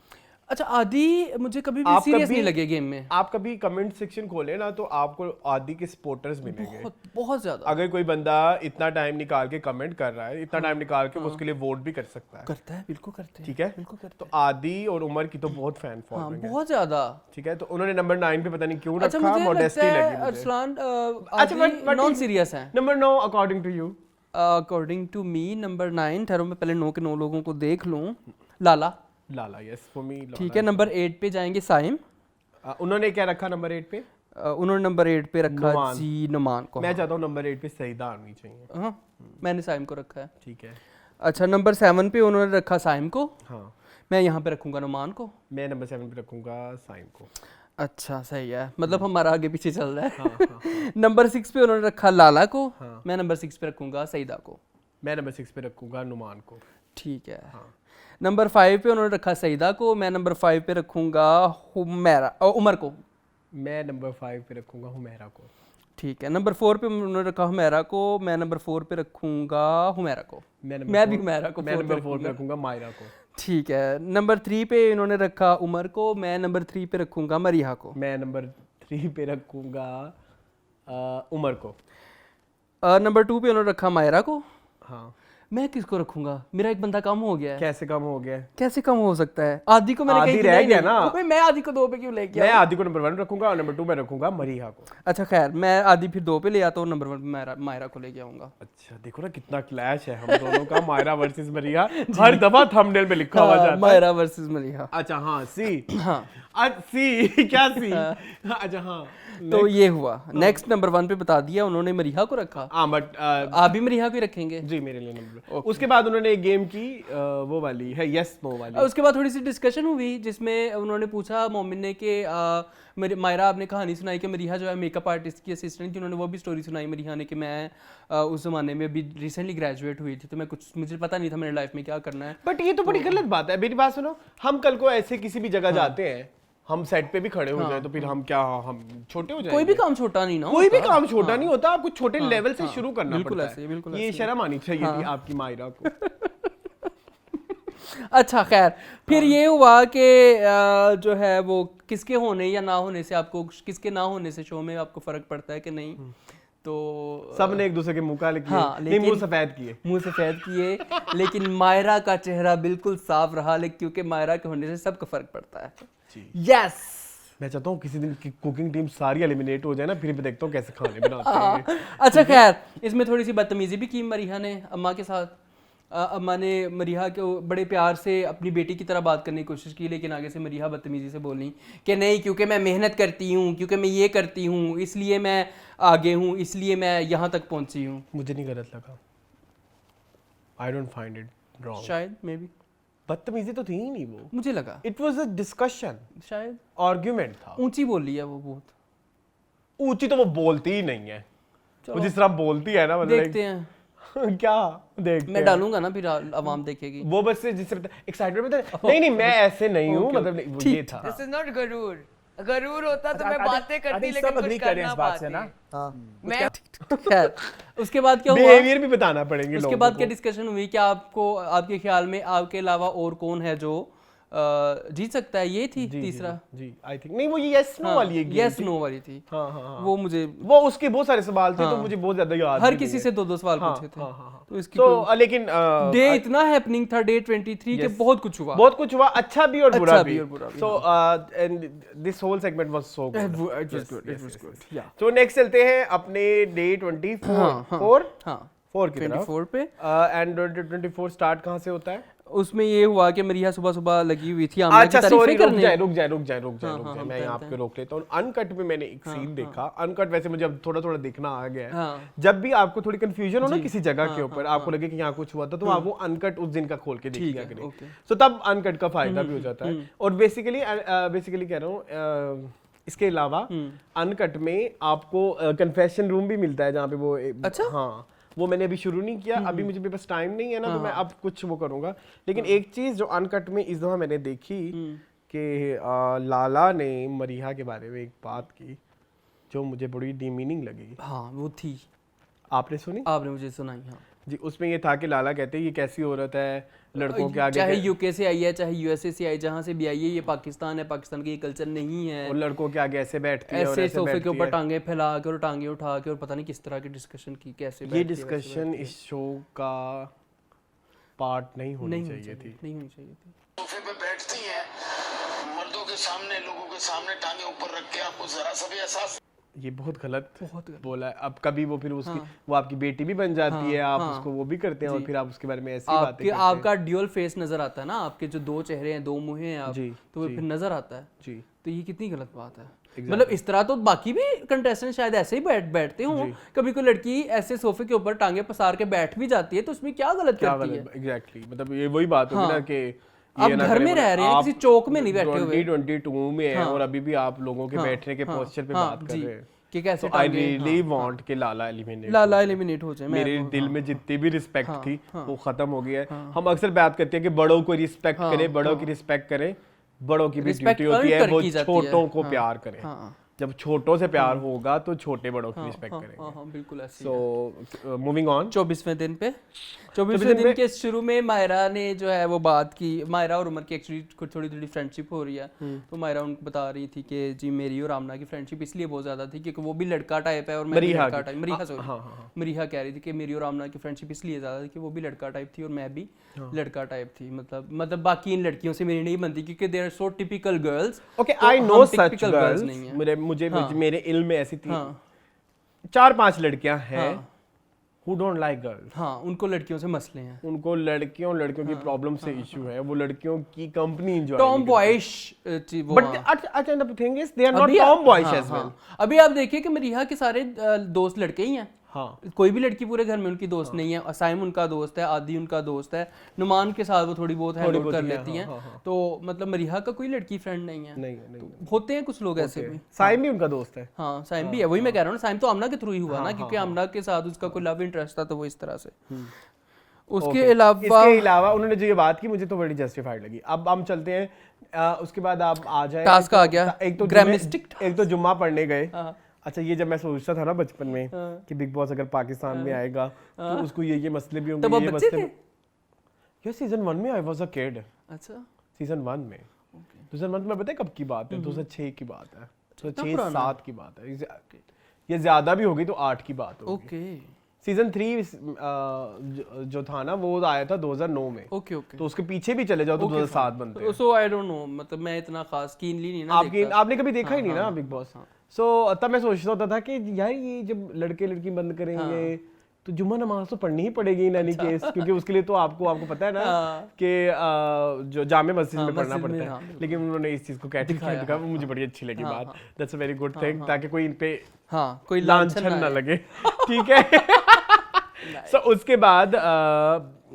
Speaker 3: अच्छा आदि मुझे कभी भी
Speaker 2: आप
Speaker 3: सीरियस
Speaker 2: कभी-
Speaker 3: नहीं लगे गेम में,
Speaker 2: आप कभी कमेंट सेक्शन खोले ना तो आपको आदि के सपोर्टर्स मिलेंगे।
Speaker 3: बहुत बहुत ज्यादा
Speaker 2: अगर कोई बंदा इतना टाइम निकाल के कमेंट कर रहा है, इतना टाइम निकाल के वो उसके लिए वोट भी कर सकता है,
Speaker 3: करता है, बिल्कुल करते हैं,
Speaker 2: ठीक है।
Speaker 3: बिल्कुल करते
Speaker 2: तो आदि और उमर की तो बहुत फैन
Speaker 3: हैं,
Speaker 2: फॉलोइंग है,
Speaker 3: बहुत ज्यादा।
Speaker 2: ठीक है। तो उन्होंने नंबर 9 पे पता नहीं क्यों
Speaker 3: अच्छा
Speaker 2: रखा,
Speaker 3: मुझे
Speaker 2: मोडेस्टी
Speaker 3: लगता
Speaker 2: लगी
Speaker 3: है
Speaker 2: मुझे।
Speaker 3: अरसलान
Speaker 2: but
Speaker 3: नॉन सीरियस है।
Speaker 2: Number 9 according to you?
Speaker 3: According to me number 9, ठहरो मैं पहले 9 के 9 लोगों को देख लूं। लाला,
Speaker 2: लाला, यस फॉर मी।
Speaker 3: ठीक है। नंबर 8 पे जाएंगे साइम।
Speaker 2: उन्होंने क्या रखा नंबर 8 पे?
Speaker 3: उन्होंने नंबर 8 पे रखा
Speaker 2: नुमान।
Speaker 3: जी नुमान को।
Speaker 2: मैं चाहता हूँ नंबर 8 पे सईदा आनी चाहिए।
Speaker 3: हाँ, मैंने साइम को रखा है।
Speaker 2: ठीक है।
Speaker 3: अच्छा नंबर 7 पे उन्होंने रखा साइम को,
Speaker 2: हाँ,
Speaker 3: मैं यहाँ पे रखूंगा नुमान को।
Speaker 2: मैं नंबर 7 पे रखूंगा साइम को।
Speaker 3: अच्छा सही है, मतलब हमारा आगे पीछे चल रहा है।
Speaker 2: हाँ, हाँ।
Speaker 3: नंबर 6 पे उन्होंने रखा लाला को,
Speaker 2: हाँ।
Speaker 3: मैं नंबर 6 पे रखूंगा सईदा को।
Speaker 2: मैं नंबर 6 पे रखूंगा नुमान को।
Speaker 3: ठीक है।
Speaker 2: हाँ।
Speaker 3: नंबर 5 पे उन्होंने रखा सईदा को, मैं नंबर 5 पे रखूंगा उमर को।
Speaker 2: मैं नंबर 5 पे रखूंगा हुमैरा को।
Speaker 3: ठीक है। नंबर 4 पे उन्होंने रखा हुमैरा को, मैं नंबर 4 पे रखूंगा हुमैरा को।
Speaker 2: मैं
Speaker 3: भी हुमैरा को
Speaker 2: मैं
Speaker 3: 4 पे
Speaker 2: नंबर 4 पे
Speaker 3: रखूंगा।
Speaker 2: रखूंगा मायरा को।
Speaker 3: ठीक है। नंबर 3 पे इन्होंने रखा उमर को, मैं नंबर 3 पे रखूंगा मरिया को।
Speaker 2: मैं नंबर 3 पे रखूंगा उमर को।
Speaker 3: नंबर 2 पे उन्होंने रखा मायरा को।
Speaker 2: हाँ।
Speaker 3: मैं किसको रखूंगा? मेरा एक बंदा कम हो गया है।
Speaker 2: कैसे कम हो गया?
Speaker 3: कैसे कम हो सकता है? आदि को मैंने
Speaker 2: आदि
Speaker 3: कहीं
Speaker 2: रह
Speaker 3: गिना ही
Speaker 2: गया
Speaker 3: नहीं।
Speaker 2: ना।
Speaker 3: ओए, मैं आदि को 2 पे क्यों ले गया?
Speaker 2: मैं आदि को नंबर 1 रखूंगा और नंबर 2 में रखूंगा मरिया को।
Speaker 3: अच्छा खैर, मैं आदि फिर 2 पे ले आता हूँ, नंबर 1 पे मायरा को लेके आऊंगा।
Speaker 2: अच्छा देखो ना कितना क्लैश है हम दोनों का, मायरा वर्सेस मरिया हर दफा थंबनेल पे लिखा हुआ जाता है।
Speaker 3: मायरा वर्सेस मरिया।
Speaker 2: अच्छा हाँ, सी।
Speaker 3: हाँ,
Speaker 2: सी क्या सी? अच्छा हाँ।
Speaker 3: तो ये हुआ। नेक्स्ट नंबर 1 पे बता दिया उन्होंने मरिया को रखा।
Speaker 2: हाँ बट
Speaker 3: आप भी मरिया को ही रखेंगे?
Speaker 2: जी मेरे लिए नंबर। उसके बाद उन्होंने एक गेम की वो वाली है यस नो वाली।
Speaker 3: उसके बाद थोड़ी सी डिस्कशन हुई जिसमें उन्होंने पूछा मोमिन ने कि मायरा आपने कहानी सुनाई कि मरिया जो है मेकअप आर्टिस्ट की असिस्टेंट थी। उन्होंने वो भी स्टोरी सुनाई मरिया ने कि मैं उस ज़माने में अभी रिसेंटली ग्रेजुएट हुई थी, तो मैं कुछ मुझे पता नहीं था मेरे लाइफ में क्या करना है।
Speaker 2: बट ये तो बड़ी गलत बात है। मेरी बात सुनो, हम कल को ऐसे किसी भी जगह जाते हैं, हम सेट पे भी खड़े हो जाए तो फिर हम क्या, हम छोटे हो जाएंगे?
Speaker 3: कोई भी काम छोटा नहीं ना,
Speaker 2: कोई भी काम छोटा नहीं होता, आपको छोटे लेवल से शुरू करना
Speaker 3: बिल्कुल
Speaker 2: पड़ता
Speaker 3: ऐसे,
Speaker 2: है।
Speaker 3: बिल्कुल
Speaker 2: ये
Speaker 3: ऐसे।
Speaker 2: शर्म आनी चाहिए थी आपकी मायरा को।
Speaker 3: अच्छा खैर, फिर ये हुआ कि जो है वो किसके होने या ना होने से, आपको किसके ना होने से शो में आपको फर्क पड़ता है कि नहीं? तो
Speaker 2: सबने एक दूसरे के मुंह काले किए,
Speaker 3: हाँ,
Speaker 2: नहीं मुंह सफेद किए।
Speaker 3: मुंह सफेद किए, लेकिन मायरा का चेहरा बिल्कुल साफ रहा, लेकिन क्योंकि मायरा के होने से सबको फर्क पड़ता है। यस,
Speaker 2: मैं चाहता हूँ किसी दिन की कुकिंग टीम सारी एलिमिनेट हो जाए ना, फिर भी देखता हूँ कैसे खाने बनाते हैं।
Speaker 3: अच्छा खैर, इसमें थोड़ी सी बदतमीजी भी की मरिया ने अम्मा के साथ। अम्मा ने मरिया को बड़े प्यार से अपनी बेटी की तरह बात करने की कोशिश की, लेकिन आगे से मरिया बदतमीजी से बोली कि नहीं, क्योंकि मैं मेहनत करती हूँ, क्योंकि मैं ये करती हूँ, इसलिए मैं आगे हूँ, इसलिए मैं यहाँ तक पहुँची हूँ।
Speaker 2: मुझे नहीं गलत लगा, I don't find it wrong.
Speaker 3: शायद मे बी
Speaker 2: बदतमीजी तो थी ही नहीं वो,
Speaker 3: मुझे लगा
Speaker 2: इट वाज अ डिस्कशन,
Speaker 3: शायद
Speaker 2: आर्गुमेंट था।
Speaker 3: ऊंची बोली है वो बहुत।
Speaker 2: ऊंची तो वो बोलती ही नहीं है, वो जिस तरह बोलती है ना, मतलब
Speaker 3: देखते हैं,
Speaker 2: क्या देखते
Speaker 3: मैं डालूंगा ना, फिर आवाम देखेगी।
Speaker 2: वो बस जिससे एक्साइटमेंट में नहीं नहीं मैं ऐसे नहीं हूँ, मतलब वो ये था।
Speaker 4: दिस इज नॉट गरूर। गरूर होता तो मैं बातें करती लेकिन कुछ कर ना पाती। मैं
Speaker 3: खैर, उसके बाद क्या हुआ?
Speaker 2: बिहेवियर भी बताना पड़ेंगे
Speaker 3: उसके
Speaker 2: लोगों
Speaker 3: बाद
Speaker 2: को।
Speaker 3: क्या डिस्कशन हुई कि आपको, आपके ख्याल में आपके अलावा और कौन है जो जीत सकता है? ये थी तीसरा
Speaker 2: जी आई थिंक, नहीं वो ये यस नो वाली एक
Speaker 3: यस नो वाली थी।
Speaker 2: हाँ हाँ हाँ,
Speaker 3: वो मुझे,
Speaker 2: वो उसके बहुत सारे सवाल थे तो मुझे बहुत ज्यादा याद
Speaker 3: हर
Speaker 2: भी
Speaker 3: किसी
Speaker 2: नहीं
Speaker 3: से 2-2 सवाल
Speaker 2: है।
Speaker 3: पूछे थे।
Speaker 2: हाँ, हाँ, हाँ।
Speaker 3: तो इसकी
Speaker 2: तो लेकिन
Speaker 3: डे इतना हैपनिंग था डे 23 के, बहुत कुछ हुआ,
Speaker 2: बहुत कुछ हुआ, अच्छा भी और बुरा भी।
Speaker 3: और बुरा भी।
Speaker 2: So and this whole segment was so good.
Speaker 3: It was good, it was good, yeah.
Speaker 2: तो नेक्स्ट चलते हैं अपने डे 24
Speaker 3: हाँ
Speaker 2: 4 की तरफ।
Speaker 3: 24 पे
Speaker 2: एंड 24 स्टार्ट कहाँ से होता है?
Speaker 3: उसमें ये हुआ कि मरिया सुबह सुबह लगी हुई थी आमना की
Speaker 2: अच्छा
Speaker 3: तारीफें
Speaker 2: सॉरी, रुक
Speaker 3: करने।
Speaker 2: जाए रुक जाए रुक जाए रुक जाए रुक जाए, मैं
Speaker 3: हम
Speaker 2: यहाँ पे रोक लेता हूँ। अनकट में मैंने एक सीन देखा, अनकट वैसे मुझे अब थोड़ा थोड़ा देखना आ गया है।
Speaker 3: हाँ।
Speaker 2: जब भी आपको थोड़ी कंफ्यूजन हो ना किसी जगह के ऊपर, आपको लगे कि यहाँ कुछ हुआ था, तो आप वो अनकट उस दिन का खोल के देख लिया करें, तो तब अनकट का फायदा भी हो जाता है। और बेसिकली कह रहा हूँ, इसके अलावा अनकट में आपको कन्फेशन रूम भी मिलता है जहाँ पे वो
Speaker 3: अच्छा?
Speaker 2: हाँ, वो मैंने अभी शुरू नहीं किया, अभी मुझे बस टाइम नहीं है ना, तो मैं अब कुछ वो करूंगा। लेकिन एक चीज जो अनकट में इस दफा मैंने देखी कि लाला ने मरिया के बारे में एक बात की जो मुझे बड़ी डीमीनिंग लगी।
Speaker 3: हाँ वो थी।
Speaker 2: आपने सुनी?
Speaker 3: आपने मुझे सुनाई। हाँ
Speaker 2: जी, उसमें ये था कि लाला कहते हैं ये कैसी औरत है, लड़कों के आगे
Speaker 3: चाहे यूके से आई है चाहे यूएसए से आई, जहाँ से भी आई है, ये पाकिस्तान है, पाकिस्तान का ये कल्चर नहीं है।
Speaker 2: और लड़कों के आगे ऐसे बैठती है और
Speaker 3: ऐसे
Speaker 2: ऐसे
Speaker 3: सोफे के
Speaker 2: बैठती
Speaker 3: ऊपर
Speaker 2: है।
Speaker 3: टांगे फैला के और टांगे उठा के और पता नहीं किस तरह की डिस्कशन की, कैसे
Speaker 2: ये
Speaker 3: बैठती है, वैसे
Speaker 2: डिस्कशन
Speaker 3: बैठती है।
Speaker 2: इस शो का पार्ट नहीं होनी
Speaker 3: नहीं होनी
Speaker 2: चाहिए थी।
Speaker 3: नहीं होनी चाहिए थी।
Speaker 5: सोफे पे बैठती हैं मर्दों के सामने, लोगों के सामने टांगे ऊपर रख के, आपको जरा सा भी एहसास?
Speaker 2: ये बहुत गलत बोला है। अब कभी वो फिर उसकी वो आपकी बेटी भी बन जाती है, आप उसको वो भी करते हैं और फिर आप उसके बारे में ऐसी बातें
Speaker 3: आपके
Speaker 2: करते हैं।
Speaker 3: आपका ड्यूअल फेस नजर आता है ना, आपके जो दो चेहरे हैं, दो मुंह हैं आप,
Speaker 2: जी,
Speaker 3: तो वो
Speaker 2: जी।
Speaker 3: फिर नजर आता है।
Speaker 2: जी,
Speaker 3: तो ये कितनी गलत बात है। मतलब इस तरह तो बाकी भी कंटेस्टेंट शायद ऐसे ही बैठते हों। कभी कोई लड़की ऐसे सोफे के ऊपर टांगे पसार के बैठ भी जाती है तो उसमें क्या गलत
Speaker 2: क्या
Speaker 3: करती है?
Speaker 2: गलत? एग्जैक्टली, मतलब ये वही बात होगी ना कि
Speaker 3: आप घर में रह रहे हैं, किसी चौक में नहीं बैठे हुए।
Speaker 2: 2022 में है और अभी भी आप लोगों के बैठने के पोस्चर पे बात कर रहे हैं
Speaker 3: कि कैसे
Speaker 2: आई रियली वांट कि लाला
Speaker 3: एलिमिनेट हो जाए।
Speaker 2: मेरे दिल में जितनी भी रिस्पेक्ट थी वो खत्म हो गई है। हम अक्सर बात करते हैं कि बड़ों को रिस्पेक्ट करें, बड़ों की रिस्पेक्ट करें, बड़ों की भी ड्यूटी होती है वो छोटों को प्यार करें। जब छोटों से प्यार होगा तो छोटे बड़ों की रिस्पेक्ट करेंगे।
Speaker 3: हाँ बिल्कुल ऐसे।
Speaker 2: सो मूविंग ऑन,
Speaker 3: 24वें दिन पे 24वें दिन के शुरू में मायरा ने जो है वो बात की। मायरा और उमर की एक्चुअली थोड़ी थोड़ी फ्रेंडशिप हो रही है, तो मायरा उनको बता रही थी कि जी मेरी और आमना की फ्रेंडशिप इसलिए बहुत ज्यादा थी क्योंकि वो भी लड़का टाइप है और मैं भी लड़का टाइप। मरीहा कह रही थी कि मेरी और आमना की फ्रेंडशिप इसलिए ज्यादा थी कि वो भी लड़का टाइप थी और मैं भी लड़का टाइप थी। मतलब बाकी इन लड़कियों से मेरी नहीं बनती क्योंकि they are so typical girls.
Speaker 2: Okay I know such girls, मुझे मेरे इल्म में ऐसी थी 4-5 लड़कियां हैं who don't like girls।
Speaker 3: हाँ उनको लड़कियों से मसले हैं,
Speaker 2: उनको लड़कियों की प्रॉब्लम से इशू है, वो लड़कियों की company enjoy
Speaker 3: tomboyish
Speaker 2: but अच्छा the thing is they are not tomboyish as well.
Speaker 3: अभी आप देखिए कि मरीहा के सारे दोस्त लड़के ही हैं।
Speaker 2: हाँ,
Speaker 3: कोई भी लड़की पूरे घर में उनकी दोस्त नहीं है। असाइम उनका दोस्त है, आदि उनका दोस्त है, नुमान के साथ वो थोड़ी बहुत हैंडल कर लेती हैं। तो मतलब मरीहा का कोई लड़की फ्रेंड नहीं है।
Speaker 2: नहीं
Speaker 3: होते हैं कुछ लोग ऐसे भी।
Speaker 2: साइम भी उनका दोस्त है।
Speaker 3: हाँ साइम भी है, वही मैं कह रहा हूँ ना, साइम तो आमना के थ्रू ही हुआ ना, क्योंकि आमना के साथ उसका कोई लव इंटरेस्ट था तो वो इस तरह से। उसके
Speaker 2: अलावा उन्होंने जो ये बात की मुझे तो बड़ी जस्टिफाइड लगी। अब हम चलते हैं उसके बाद आप आ जाए
Speaker 3: टास्क आ गया,
Speaker 2: एक तो जुम्मा पढ़ने गए। अच्छा, ये जब मैं सोचता था ना बचपन में कि बिग बॉस अगर पाकिस्तान में आएगा तो उसको ये मसले भी होंगे, ये मसले। ये सीजन 1 में आई वाज अ किड।
Speaker 3: अच्छा,
Speaker 2: सीजन 1 में, सीजन 1 में पता है कब की बात है? 2006 की बात है, 2006-7 की बात है। ये ज्यादा भी होगी तो 8 की बात होगी।
Speaker 3: ओके।
Speaker 2: सीजन 3 जो था ना वो आया था 2009 में।
Speaker 3: ओके
Speaker 2: तो उसके पीछे भी चले जाओ तो 2007 बनते हैं।
Speaker 3: सो आई डोंट नो, मतलब मैं इतना खास कीनली नहीं ना देखता।
Speaker 2: आपने कभी देखा ही नहीं ना बिग बॉस। सो तब मैं सोचता होता था कि यार ये जब लड़के लड़की बंद करेंगे तो जुम्मा नमाज तो पढ़नी ही पड़ेगी इन एनी केस, क्योंकि उसके लिए तो आपको पता है ना कि जो जामे मस्जिद में पढ़ना पड़ता है। लेकिन उन्होंने इस चीज को कैट दिखाया, वो मुझे बड़ी अच्छी लगी बात। That's a very good thing, ताकि कोई इन पे
Speaker 3: कोई
Speaker 2: लांछन ना लगे। ठीक है। सो उसके बाद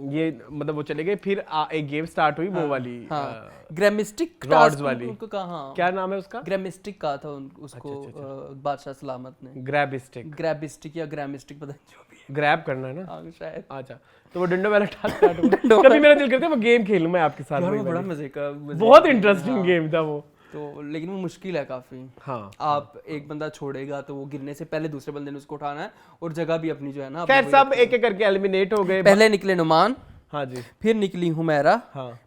Speaker 2: ये मतलब वो चले गए, फिर एक गेम स्टार्ट हुई, वो वाली
Speaker 3: ग्रामिस्टिक
Speaker 2: रॉड्स वाली।
Speaker 3: उनको कहा
Speaker 2: क्या नाम है उसका?
Speaker 3: ग्रामिस्टिक कहा था उसको बादशाह सलामत ने। ग्रैबिस्टिक या ग्रामिस्टिक पता नहीं, जो भी है।
Speaker 2: ग्रैब करना है ना
Speaker 3: शायद।
Speaker 2: अच्छा, तो वो डंडो वाला टास्क स्टार्ट हुआ। कभी मेरा दिल करता है वो गेम खेलूं मैं आपके साथ।
Speaker 3: बड़ा मजे का,
Speaker 2: बहुत इंटरेस्टिंग गेम था वो
Speaker 3: तो, लेकिन वो मुश्किल है काफी।
Speaker 2: हाँ,
Speaker 3: आप एक बंदा छोड़ेगा तो वो गिरने से पहले दूसरे बंदे ने उसको उठाना है और जगह भी अपनी जो है ना।
Speaker 2: खैर सब एक एक करके एलिमिनेट हो गए।
Speaker 3: पहले निकले नुमान,
Speaker 2: हाँ जी,
Speaker 3: फिर निकली हुमैरा,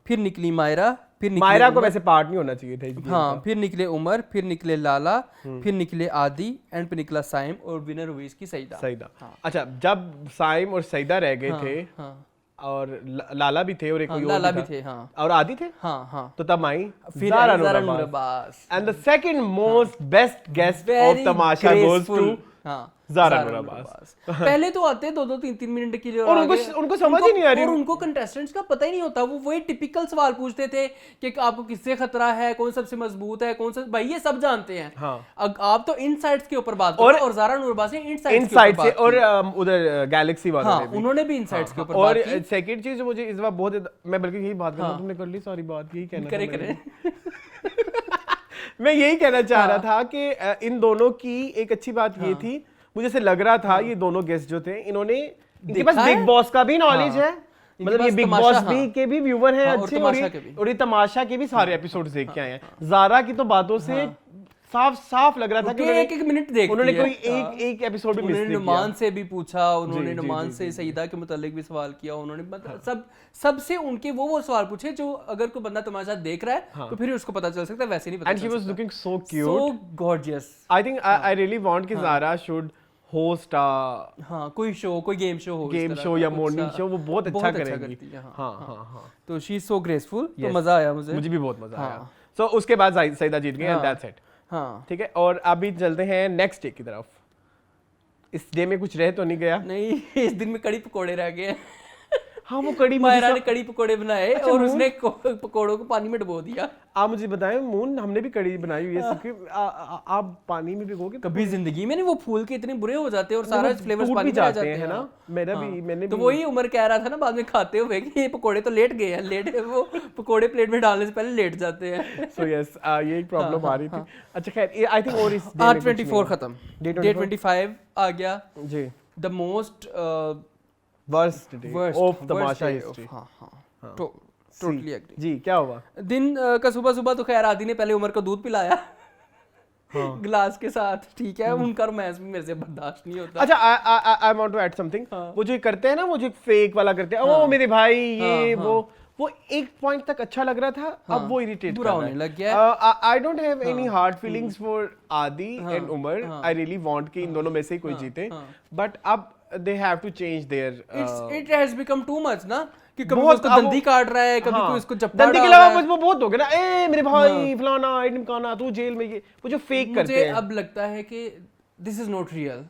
Speaker 3: फिर निकली मायरा, फिर
Speaker 2: मायरा को वैसे पार्ट नहीं होना चाहिए था।
Speaker 3: हाँ, फिर निकले उमर, फिर निकले लाला, फिर निकले आदि, एंड पे निकला साइम और विनर हुई इसकी सईदा।
Speaker 2: अच्छा, जब साइम और सईदा रह गए थे और लाला भी थे और एक
Speaker 3: लाला भी थे
Speaker 2: और आदि थे,
Speaker 3: तो
Speaker 2: तब आई
Speaker 3: Zara Noor Abbas
Speaker 2: and the second most best guest of Tamasha goes to Zara Noor Abbas.
Speaker 3: पहले तो आते 2-3 मिनट के लिए
Speaker 2: और उनको समझ ही नहीं आ रही,
Speaker 3: और उनको कंटेस्टेंट्स का पता ही नहीं होता। वो वही टिपिकल सवाल पूछते थे कि आपको किससे खतरा है, कौन सबसे मजबूत है, कौन सा, भाई ये सब जानते हैं। आप तो इनसाइट्स के ऊपर बात करो, और ज़ारा नूर अब्बास ने इनसाइट्स से, और
Speaker 2: उधर गैलेक्सी वालों ने भी,
Speaker 3: उन्होंने भी इनसाइट्स के ऊपर
Speaker 2: और सेकंड चीज मुझे इस बार बहुत, मैं बल्कि यही बात कर रहा हूं, तुमने कर ली सारी बात, यही कहना
Speaker 3: करे
Speaker 2: मैं यही कहना चाह रहा था कि इन दोनों की एक अच्छी बात ये थी, मुझे से लग रहा था ये दोनों गेस्ट जो थे इन्होंने, इनके पास बिग बॉस का भी नॉलेज है, मतलब ये बिग बॉस भी के भी व्यूअर हैं अच्छे, और ये तमाशा के भी सारे एपिसोड्स देख के आए हैं। ज़ारा की तो बातों से साफ लग रहा था कि
Speaker 3: एक मिनट देख
Speaker 2: उन्होंने कोई एक एपिसोड भी मिस नहीं किया।
Speaker 3: नुमान से भी पूछा, उन्होंने नुमान से सईदा के मुतालिक भी सवाल किया, उन्होंने मतलब सबसे उनके वो सवाल पूछे जो अगर कोई बंदा तुम्हारे साथ देख रहा है तो फिर उसको पता चल सकता है, वैसे नहीं पता
Speaker 2: and she was looking so cute,
Speaker 3: so gorgeous.
Speaker 2: I think I really want कि ज़ारा शुड होस्ट
Speaker 3: कोई शो, कोई गेम शो
Speaker 2: या मॉर्निंग शो, वो बहुत अच्छा करेगी।
Speaker 3: हाँ, तो शी इज सो ग्रेसफुल, तो मजा आया मुझे
Speaker 2: भी बहुत मजा आया। सो उसके बाद सईदा जीत गई एंड दैट्स इट।
Speaker 3: हाँ
Speaker 2: ठीक है, और अभी चलते हैं नेक्स्ट डे की तरफ। इस डे में कुछ रह तो नहीं गया?
Speaker 3: नहीं, इस दिन में कड़ी पकोड़े रह गए।
Speaker 2: हाँ, वो कड़ी
Speaker 3: मायरा ने कड़ी पकोड़े बनाए और उसने पकोड़ों को पानी में डुबो दिया।
Speaker 2: आप मुझे बताएं मून, हमने भी कड़ी बनाई हुई है, आप पानी में भिगोगे?
Speaker 3: कभी जिंदगी में नहीं, वो फूल के इतने बुरे हो जाते हैं और सारा फ्लेवर्स पानी में आ जाते हैं ना। मैंने
Speaker 2: तो
Speaker 3: वही उमर कह रहा था ना बाद में खाते हुए कि ये पकोड़े तो लेट गए हैं, वो पकोड़े प्लेट में डालने से पहले लेट जाते हैं।
Speaker 2: सो यस, ये एक प्रॉब्लम आ रही थी। अच्छा खैर, आई थिंक और इस
Speaker 3: डे 24 खत्म, डे 25 आ गया
Speaker 2: जी,
Speaker 3: the most
Speaker 2: worst day of Tamasha history.
Speaker 3: हाँ, टोटली एग्री
Speaker 2: जी। क्या हुआ
Speaker 3: दिन का? सुबह तो खैर आदि ने पहले उमर को दूध पिलाया गिलास के साथ, ठीक है, उनका रोमांस भी मेरे से बर्दाश्त नहीं होता।
Speaker 2: अच्छा, I want to add something. वो जो करते हैं ना, वो जो फेक वाला करते हैं, ओ मेरे भाई ये वो एक पॉइंट तक अच्छा लग रहा था, अब वो इरिटेट
Speaker 3: बुरा होने लग गया।
Speaker 2: I don't have any hard feelings for Aadi and Umar. I really want कि इन दोनों में से कोई जीते, बट अब they have to change their
Speaker 3: it has become too much ना, कि कभी उसको दंदी काट रहा है, कभी कोई उसको चप्पा डाल रहा है।
Speaker 2: दंदी के अलावा वो बहुत हो गया ना, ए मेरे भाई फलाना ढिमकाना, तू जेल में, ये वो जो फेक करते हैं।
Speaker 3: मुझे अब लगता है कि दिस इज नॉट रियल।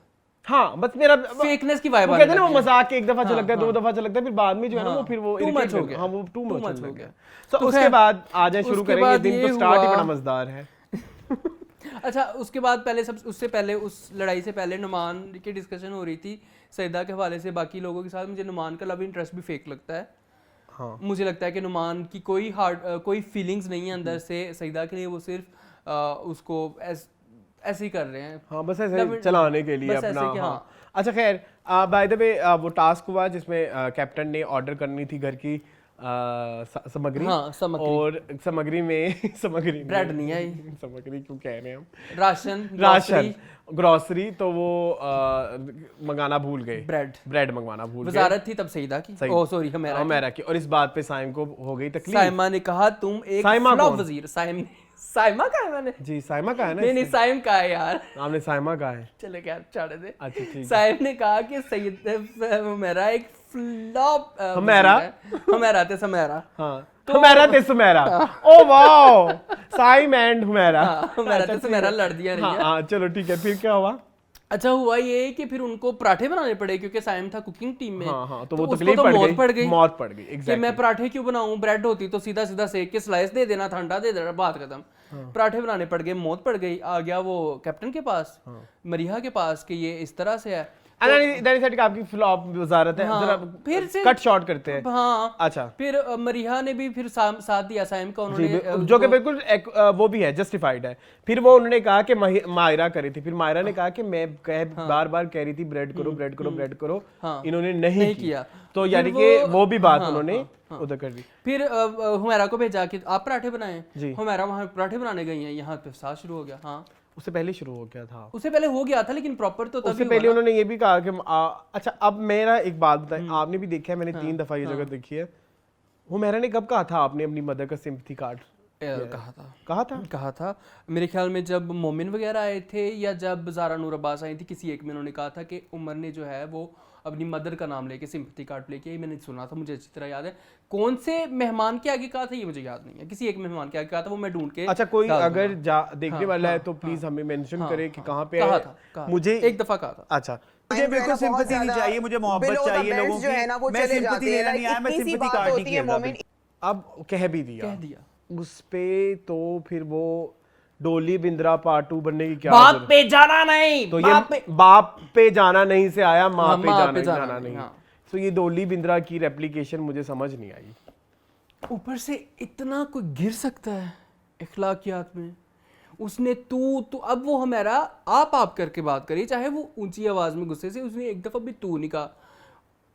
Speaker 2: हाँ, बस मेरा
Speaker 3: फेकनेस की वाइब आ
Speaker 2: कहते हैं ना, वो मजाक एक दफा चल गया, दो दफा चल गया, फिर बाद में जो है ना वो फिर वो
Speaker 3: टू मच हो गया।
Speaker 2: हाँ, वो टू मच हो गया। तो उसके बाद आ जाए, शुरू करेंगे। दिन तो स्टार्ट ही बड़ा मजेदार है।
Speaker 3: अच्छा, उसके बाद उससे पहले उस लड़ाई से पहले नुमान की डिस्कशन हो रही थी सईदा के हवाले से बाकी लोगों के साथ। मुझे नुमान का लव इंटरेस्ट भी फेक लगता है।
Speaker 2: हाँ।
Speaker 3: मुझे लगता है कि नुमान की कोई फीलिंग्स नहीं है अंदर से सईदा के लिए, वो सिर्फ उसको ऐसे ही कर रहे हैं।
Speaker 2: हाँ, बस ऐसे चलाने के लिए अपना। हाँ। अच्छा खैर, बाय द वे वो टास्क हुआ जिसमें कैप्टन ने ऑर्डर करनी थी घर की सामग्री।
Speaker 3: हाँ,
Speaker 2: और सामग्री में
Speaker 3: ब्रेड नहीं आई,
Speaker 2: सामग्री क्यों कह रहे हैं हम,
Speaker 3: राशन
Speaker 2: ग्रोसरी, तो वो मंगाना भूल गए, ब्रेड मंगवाना भूल गए।
Speaker 3: वजारत थी तब सईदा की, ओ सॉरी हमेरा की।
Speaker 2: और इस बात पे साइम को हो गई तकलीफ।
Speaker 3: साइमा ने कहा तुम एक फ्लॉप वजीर। साइमा का है मैंने
Speaker 2: जी, साइमा का है ना?
Speaker 3: नहीं, साइम का है यार,
Speaker 2: आपने साइमा का है।
Speaker 3: चले क्या छोड़ दे।
Speaker 2: अच्छा ठीक है।
Speaker 3: साइम ने कहा कि सईद मेरा एक फ्लॉप
Speaker 2: हमेरा
Speaker 3: ते समेरा।
Speaker 2: हाँ, हमेरा ते Sameera. Oh wow, Saim and Humera.
Speaker 3: Humera ते समेरा लड़ दिया रही है।
Speaker 2: हाँ, चलो ठीक है, फिर क्या हुआ?
Speaker 3: अच्छा, हुआ ये कि फिर उनको पराठे बनाने पड़े क्योंकि साइम था कुकिंग टीम में।
Speaker 2: हाँ, तो वो तकलीफ पड़ गई, मौत पड़ गई।
Speaker 3: कि मैं पराठे क्यों बनाऊं, ब्रेड होती तो सीधा सीधा सेक के स्लाइस दे देना, ठंडा दे देना, बात खत्म। पराठे बनाने पड़ गए, मौत पड़ गई। आ गया वो कैप्टन के पास, मरिया के पास, कि ये इस तरह से है।
Speaker 2: आपकी फ्लॉप वजारत है। जरा
Speaker 3: फिर से
Speaker 2: कट शॉर्ट करते हैं।
Speaker 3: हाँ,
Speaker 2: अच्छा,
Speaker 3: फिर मरिया ने भी फिर साथ दिया साइम का, उन्होंने
Speaker 2: जो कि बिल्कुल वो भी है, जस्टिफाइड है। फिर वो उन्होंने कहा कि मायरा करी थी, फिर मायरा ने कहा कि मैं बार बार कह रही थी ब्रेड करो ब्रेड करो ब्रेड करो, इन्होंने नहीं किया, तो यानी कि वो भी बात उन्होंने उधर कर दी।
Speaker 3: फिर हुमैरा को भेजा कि आप पराठे बनाएं। हुमैरा वहाँ पराठे बनाने गई हैं, यहाँ पे साथ शुरू हो गया। हाँ,
Speaker 2: उससे पहले शुरू हो गया था।
Speaker 3: उससे पहले हो गया था, लेकिन प्रॉपर तो तभी
Speaker 2: उससे पहले उन्होंने ये भी कहा कि अच्छा, अब मेरा एक बात बताएं, आपने भी देखा है, मैंने 3 दफा ये जगह देखी है। हुमैरा ने कब कहा था आपने अपनी मदर का सिंपैथी कार्ड? कहा था मेरे ख्याल में जब मोमिन वगैरह आए थे, या जब ज़ारा नूर अब्बास आई थी, किसी एक में उन्होंने कहा था कि उमर ने जो है वो अपनी मदर का नाम लेके सिंपैथी कार्ड लेके, ये मैंने सुना था, मुझे अच्छी तरह याद है। कौन से मेहमान के आगे कहा था ये मुझे याद नहीं है, किसी एक मेहमान के आगे कहा था, वो मैं ढूंढ के। अच्छा, कोई अगर देखने वाला है तो प्लीज हमें मेंशन करे कि कहाँ पे
Speaker 3: है। मुझे एक दफा कहा था।
Speaker 2: अच्छा,
Speaker 6: मुझे बिल्कुल सिंपैथी नहीं चाहिए, मुझे मोहब्बत चाहिए लोगों की। मैं सिंपैथी लेना नहीं आया, मैं सिंपैथी कार्ड नहीं खेल।
Speaker 2: अब कह दिया उस पे, तो फिर वो डोली बिंद्रा पार्ट 2 बनने की क्या
Speaker 3: बाप पे जाना नहीं,
Speaker 2: तो ये बाप पे जाना नहीं से आया माँ पे जाना नहीं। तो ये डोली बिंद्रा की रेप्लिकेशन मुझे समझ नहीं आई।
Speaker 3: ऊपर से इतना कोई गिर सकता है इखलाकियात में। उसने तू अब वो हमारा आप करके बात करी, चाहे वो ऊंची आवाज में गुस्से से, उसने एक दफा भी तू नहीं कहा।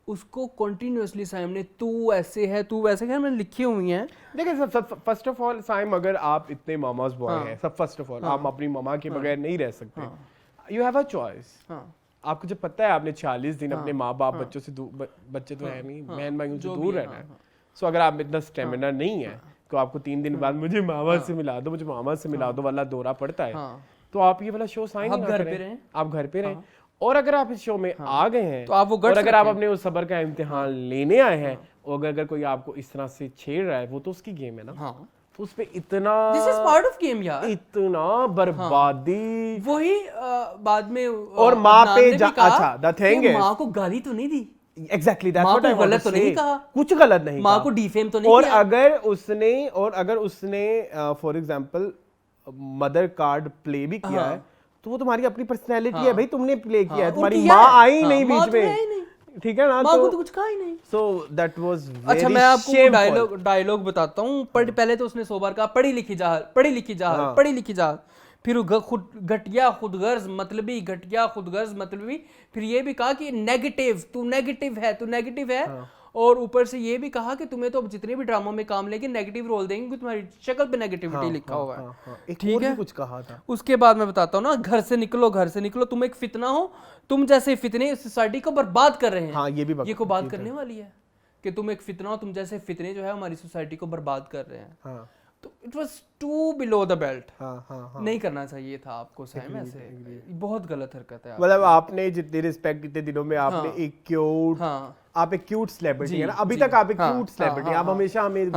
Speaker 3: उसको कंटिन्यूअसली साइम ने तू ऐसे है तू वैसे, खैर मैंने लिखी हुई हैं।
Speaker 2: देखिए सब फर्स्ट ऑफ ऑल साइम, अगर आप इतने मामाज बॉय हैं, सब फर्स्ट ऑफ ऑल आप अपनी मामा के बगैर नहीं रह सकते, यू हैव अ चॉइस। आपको जब पता है आपने 40 दिन अपने माँ बाप बच्चों से दूर, बच्चे तो है नहीं, बहन भाइयों से दूर रहना है, सो अगर आप में इतना स्टेमिना नहीं है तो आपको 3 दिन बाद मुझे मामा से मिला दो, मुझे मामा से मिला दो वाला दौरा पड़ता है, तो आप ये वाला शो साइन नहीं करें, आप घर पे रहें। और अगर आप इस शो में आ गए हैं
Speaker 3: तो आप वो
Speaker 2: और अगर आप अपने उस सब्र का इम्तिहान लेने आए हैं, और अगर कोई आपको इस तरह से छेड़ रहा है, वो तो उसकी गेम है ना, तो उस पे इतना
Speaker 3: this is part of game यार,
Speaker 2: इतना बर्बादी
Speaker 3: वही बाद में
Speaker 2: और माँ पे अच्छा द थिंग इज
Speaker 3: माँ को गाली तो नहीं दी,
Speaker 2: exactly that's what I want to say,
Speaker 3: नहीं कहा,
Speaker 2: कुछ गलत नहीं,
Speaker 3: माँ को डिफेम तो नहीं
Speaker 2: और
Speaker 3: किया।
Speaker 2: अगर उसने for example mother card play भी किया है, तो वो तुम्हारी अपनी पर्सनैलिटी है भाई, तुमने प्ले किया है, तुम्हारी माँ आई नहीं बीच में, ठीक है ना,
Speaker 3: माँ को तो कुछ कहा ही नहीं।
Speaker 2: सो दैट वाज वेरी
Speaker 3: अच्छा मैं आपको डायलॉग बताता हूँ। पहले तो उसने 100 बार कहा पढ़ी लिखी जहाल, पढ़ी लिखी जहाल, पढ़ी लिखी जहाल, फिर खुद घटिया खुदगर्ज मतलबी, घटिया खुदगर्ज मतलबी, फिर ये भी कहा कि नेगेटिव, तू नेगेटिव है, तू नेगेटिव है, और ऊपर से ये भी कहा कि तुम्हें तो अब जितने भी ड्रामों में काम लेंगे नेगेटिव रोल देंगे क्योंकि तुम्हारी शक्ल पे नेगेटिविटी लिखा हुआ है। ठीक है,
Speaker 2: कुछ कहा था।
Speaker 3: उसके बाद मैं बताता हूँ ना, घर से निकलो, घर से निकलो, तुम एक फितना हो, तुम जैसे फितने सोसाइटी को बर्बाद कर रहे हैं।
Speaker 2: हाँ, ये
Speaker 3: को बात करने वाली है कि तुम एक फितना हो, तुम जैसे फितने जो है हमारी सोसाइटी को बर्बाद कर रहे हैं।
Speaker 2: हाँ।
Speaker 3: तो it was too below the belt.
Speaker 2: हाँ।
Speaker 3: नहीं करना चाहिए था आपको साइम, ऐसे बहुत गलत हरकत है।
Speaker 2: मतलब आपने जितनी रिस्पेक्ट इतने दिनों में आपने एक क्यूट, आप एक क्यूट सेलिब्रिटी है ना, अभी तक आप एक क्यूट सेलिब्रिटी, आप हमेशा हमें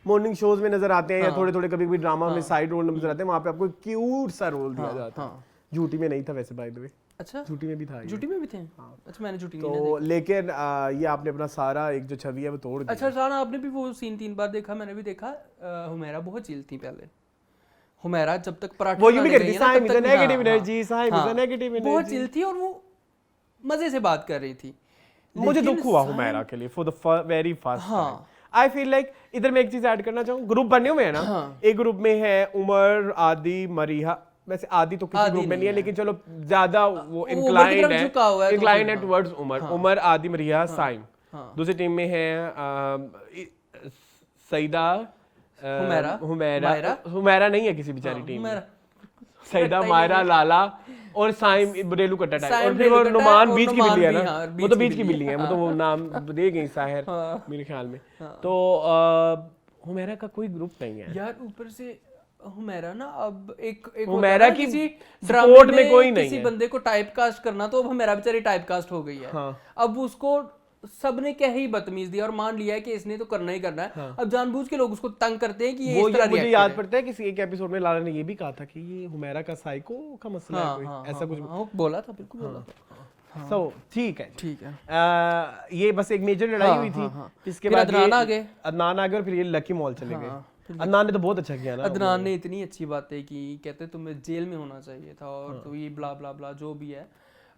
Speaker 2: मॉर्निंग शोज में नजर आते हैं या थोड़े थोड़े कभी कभी ड्रामा में साइड रोल नजर आते हैं, वहाँ पे आपको क्यूट सा रोल दिया जाता है। झूठी में नहीं था वैसे, बाय द वे।
Speaker 3: अच्छा,
Speaker 2: झूठी में भी था,
Speaker 3: झूठी में भी थे। अच्छा मैंने झूठी नहीं
Speaker 2: तो लेकिन ये आपने अपना सारा एक जो छवि है वो तोड़ दी।
Speaker 3: अच्छा जाना, आपने भी वो सीन 3 बार देखा, मैंने भी देखा। हुमैरा बहुत चिल थी पहले। हुमैरा जब तक पराठे
Speaker 2: वो ये भी करती, Saim is a negative energy, Saim is a negative energy,
Speaker 3: बहुत चिल थी और वो मजे से बात कर रही थी।
Speaker 2: मुझे दुख हुआ हुमैरा के लिए for the very first time. I feel like इधर मैं एक चीज ऐड करना चाहूँ, ग्रुप बने हुए हैं ना, एक ग्रुप में है उमर, आदि, मरीहा, वैसे आदि तो किसी ग्रुप में नहीं है, लेकिन चलो ज्यादा वो इंक्लाइंड है टुवर्ड्स उमर, आदि, मरीहा, साइम। दूसरी टीम में है सईदा, हुमैरा नहीं है किसी बेचारी टीम में, सईदा, मायरा, लाला और साइम रेलू कट्टा टाइप, और फिर वो नुमान बीच की बिल्ली है ना, वो तो बीच की बिल्ली है, वो तो वो नाम दे गई साहिर मेरे ख्याल में। तो हुमैरा का कोई ग्रुप नहीं है
Speaker 3: यार। ऊपर से हुमैरा ना अब एक
Speaker 2: हुमैरा की
Speaker 3: किसी
Speaker 2: सपोर्ट में कोई नहीं है,
Speaker 3: किसी बंदे को टाइप कास्ट करना, तो अब हुमैरा बेचारी टाइप कास्ट हो गई है। अब उसको सबने क्या ही बदतमीज दिया और मान लिया है कि इसने तो करना ही करना है। अब जानबूझ के लोग उसको तंग करते हैं कि ये इस तरह।
Speaker 2: मुझे याद पड़ता है किसी एक एपिसोड में लाला ने ये भी कहा था कि ये हुमैरा का साइको का मसला है कोई, ऐसा कुछ
Speaker 3: बोला था, बिल्कुल बोला था।
Speaker 2: सो ठीक है,
Speaker 3: ठीक है।
Speaker 2: ये बस एक मेजर लड़ाई हुई थी, इसके बाद
Speaker 3: अदनान आ गए
Speaker 2: और फिर ये लकी मॉल चले गए। अदनान ने तो बहुत अच्छा किया ना,
Speaker 3: अदनान ने इतनी अच्छी बातें की, कहते तुम्हें जेल में होना चाहिए था और तो ये ब्ला ब्ला ब्ला जो भी है।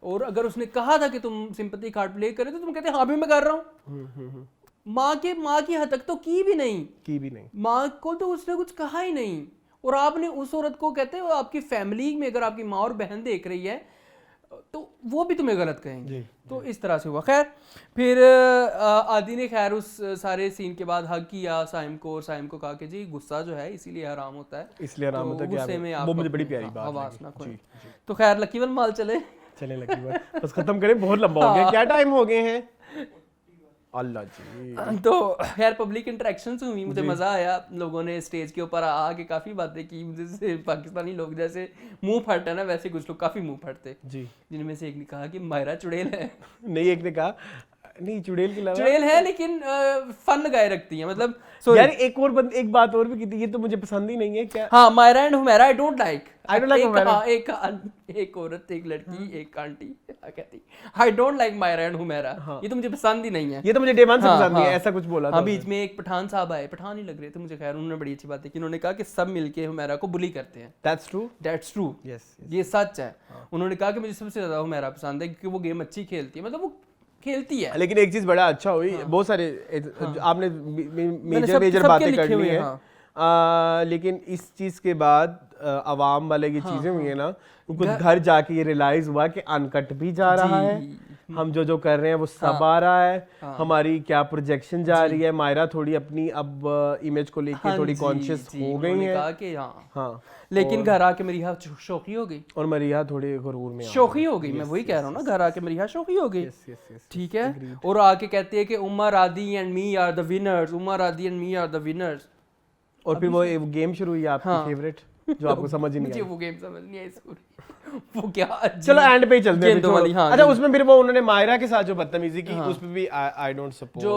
Speaker 3: और अगर उसने कहा था कि तुम सिंपैथी कार्ड प्ले करे तो तुम कहते हाँ भी मैं कर रहा हूँ। माँ की हद तक तो की भी नहीं, माँ को तो उसने कुछ कहा ही नहीं। और आपने उस औरत को, कहते हो आपकी फैमिली में अगर आपकी माँ और बहन देख रही है तो वो भी तुम्हें गलत कहेंगे। तो इस तरह से हुआ। खैर फिर आदि ने खैर उस सारे सीन के बाद हक किया साइम को, और साइम को कहा कि जी गुस्सा जो है इसीलिए हराम होता है,
Speaker 2: इसलिए हराम होता है।
Speaker 3: गुस्से में
Speaker 2: वो मुझे बड़ी प्यारी बात
Speaker 3: आवाज ना खोए। तो खैर लकीवन माल चले
Speaker 2: लकी बात, बस खत्म करें, बहुत लंबा हो गया। क्या टाइम हो गए हैं अल्लाह जी।
Speaker 3: तो खैर पब्लिक इंटरेक्शंस हुई, मुझे मजा आया। लोगों ने स्टेज के ऊपर आके काफी बातें की, जैसे पाकिस्तानी लोग जैसे मुंह फट है ना, वैसे कुछ लोग काफी मुंह फटते जी, जिनमें से एक ने कहा कि मायरा चुड़ैल है।
Speaker 2: नहीं, एक ने कहा नहीं चुड़ैल के अलावा
Speaker 3: चुड़ैल है लेकिन फन गाए रखती है, मतलब
Speaker 2: यार एक बात और भी की थी, ये तो मुझे पसंद ही नहीं है। क्या?
Speaker 3: हाँ, Maira and Humaira I don't like. एक औरत, एक लड़की, एक आंटी कहती I don't like Maira and Humaira, ये तो मुझे पसंद ही नहीं है।
Speaker 2: ये तो मुझे डे वन से पसंद नहीं है, ऐसा कुछ बोला था।
Speaker 3: बीच में एक पठान साहब आए, पठान ही लग रहे थे मुझे, खैर उन्होंने बड़ी अच्छी बात है कि उन्होंने कहा कि सब मिलके हुमैरा को बुली करते हैं। दैट्स ट्रू, यस, ये सच है। उन्होंने कहा कि मुझे सबसे ज्यादा हुमैरा पसंद है क्योंकि वो गेम अच्छी खेलती है, मतलब वो खेलती है।
Speaker 2: लेकिन एक चीज बड़ा अच्छा हुई, बहुत सारे आपने मेजर बातें कर ली है, लेकिन इस चीज के बाद अवाम वाले ये चीजें हुई है ना, उनको घर जाके ये रियलाइज हुआ कि अनकट भी जा रहा है, हम जो कर रहे हैं वो सब आ रहा है, हमारी क्या प्रोजेक्शन जा रही है, मायरा थोड़ी अपनी अब इमेज को लेके थोड़ी कॉन्शियस हो गई है।
Speaker 3: कहा कि
Speaker 2: हाँ
Speaker 3: लेकिन घर आके मरीहा शौकी हो गई,
Speaker 2: और मरीहा थोड़ी गुरूर में
Speaker 3: शौकी हो गई। मैं वही कह रहा हूँ ना, घर आके मरीहा शौकी हो गई। ठीक है, और आके कहती है कि Umar Aadi and me are the winners, Umar Aadi and me are the winners.
Speaker 2: और फिर वो गेम शुरू हुई आपकी फेवरेट, जो आपको समझ ही नहीं
Speaker 3: मुझे
Speaker 2: आई।
Speaker 3: वो गेम समझ नहीं आई, वो क्या
Speaker 2: चलो एंड पे ही चलते हैं
Speaker 3: गेंदों वाली, हाँ,
Speaker 2: अच्छा उसमें फिर वो उन्होंने मायरा के साथ जो बदतमीजी की उस पे भी आई डोंट सपोर्ट
Speaker 3: जो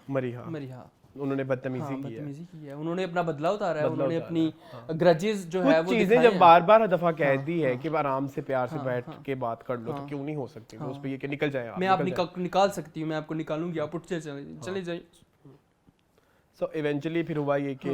Speaker 2: मरीहा उन्होंने बदतमीजी की है।
Speaker 3: बदतमीजी की है, उन्होंने अपना बदला उतारा है, उन्होंने अपनी ग्रजेस जो है वो
Speaker 2: चीजें जब बार बार दफा कह दी है कि आराम से प्यार से बैठ के बात कर लो, तो क्यों नहीं हो सकती उस पे ये कि निकल जाए आप,
Speaker 3: मैं आप निकाल सकती हूँ, मैं आपको निकालूंगी, आप उठ से चले जाइए।
Speaker 2: सो इवेंचुअली फिर हुआ ये कि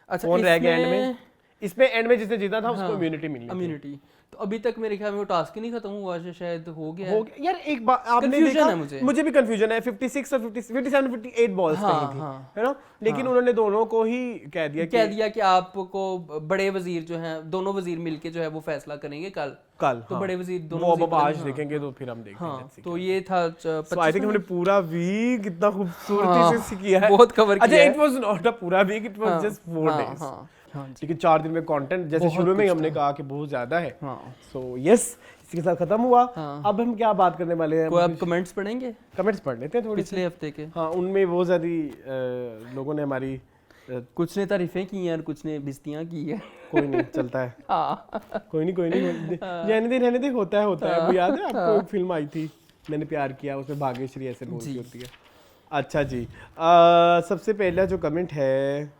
Speaker 3: अच्छा
Speaker 2: कौन रह गया एंड में? इसमें एंड में जिसने जीता था उसको इम्यूनिटी मिली थी।
Speaker 3: इम्यूनिटी तो अभी तक मेरे ख्याल में वो टास्क ही नहीं खत्म हुआ, शायद हो गया है।
Speaker 2: यार एक बात आपने देखा है मुझे भी कंफ्यूजन है, 56 और 57 58 बॉल्स कहीं थी, है ना, लेकिन उन्होंने दोनों को ही कह दिया कि
Speaker 3: आपको बड़े वजीर जो हैं, दोनों वजीर मिलके जो है वो फैसला करेंगे कल तो बड़े वजीर दोनों
Speaker 2: वो आज देखेंगे तो फिर हम देखेंगे।
Speaker 3: तो ये था
Speaker 2: आई थिंक हमने पूरा वीक इतना खूबसूरती से किया है,
Speaker 3: बहुत कवर किया है।
Speaker 2: अच्छा इट वाज नॉट अ पूरा week, it was just 4 days, लेकिन 4 दिन में कंटेंट जैसे शुरू में ही हमने कहा कि बहुत ज्यादा है। सो यस, इसके साथ खत्म हुआ। अब हम क्या बात करने वाले हैं?
Speaker 3: कोई आप कमेंट्स पढ़ेंगे?
Speaker 2: कमेंट्स पढ़ लेते हैं थोड़ी
Speaker 3: पिछले हफ्ते के।
Speaker 2: हाँ, उनमें बहुत सारी लोगों ने हमारी
Speaker 3: कुछ ने तारीफें की हैं और कुछ ने बिस्तियां की है।
Speaker 2: कोई नहीं, चलता है। कोई नहीं रहने दे होता है। वो याद है आपको एक फिल्म आई थी मैंने प्यार किया, उसमें भाग्यश्री ऐसे बोलती होती है। अच्छा जी, सबसे पहला जो कमेंट है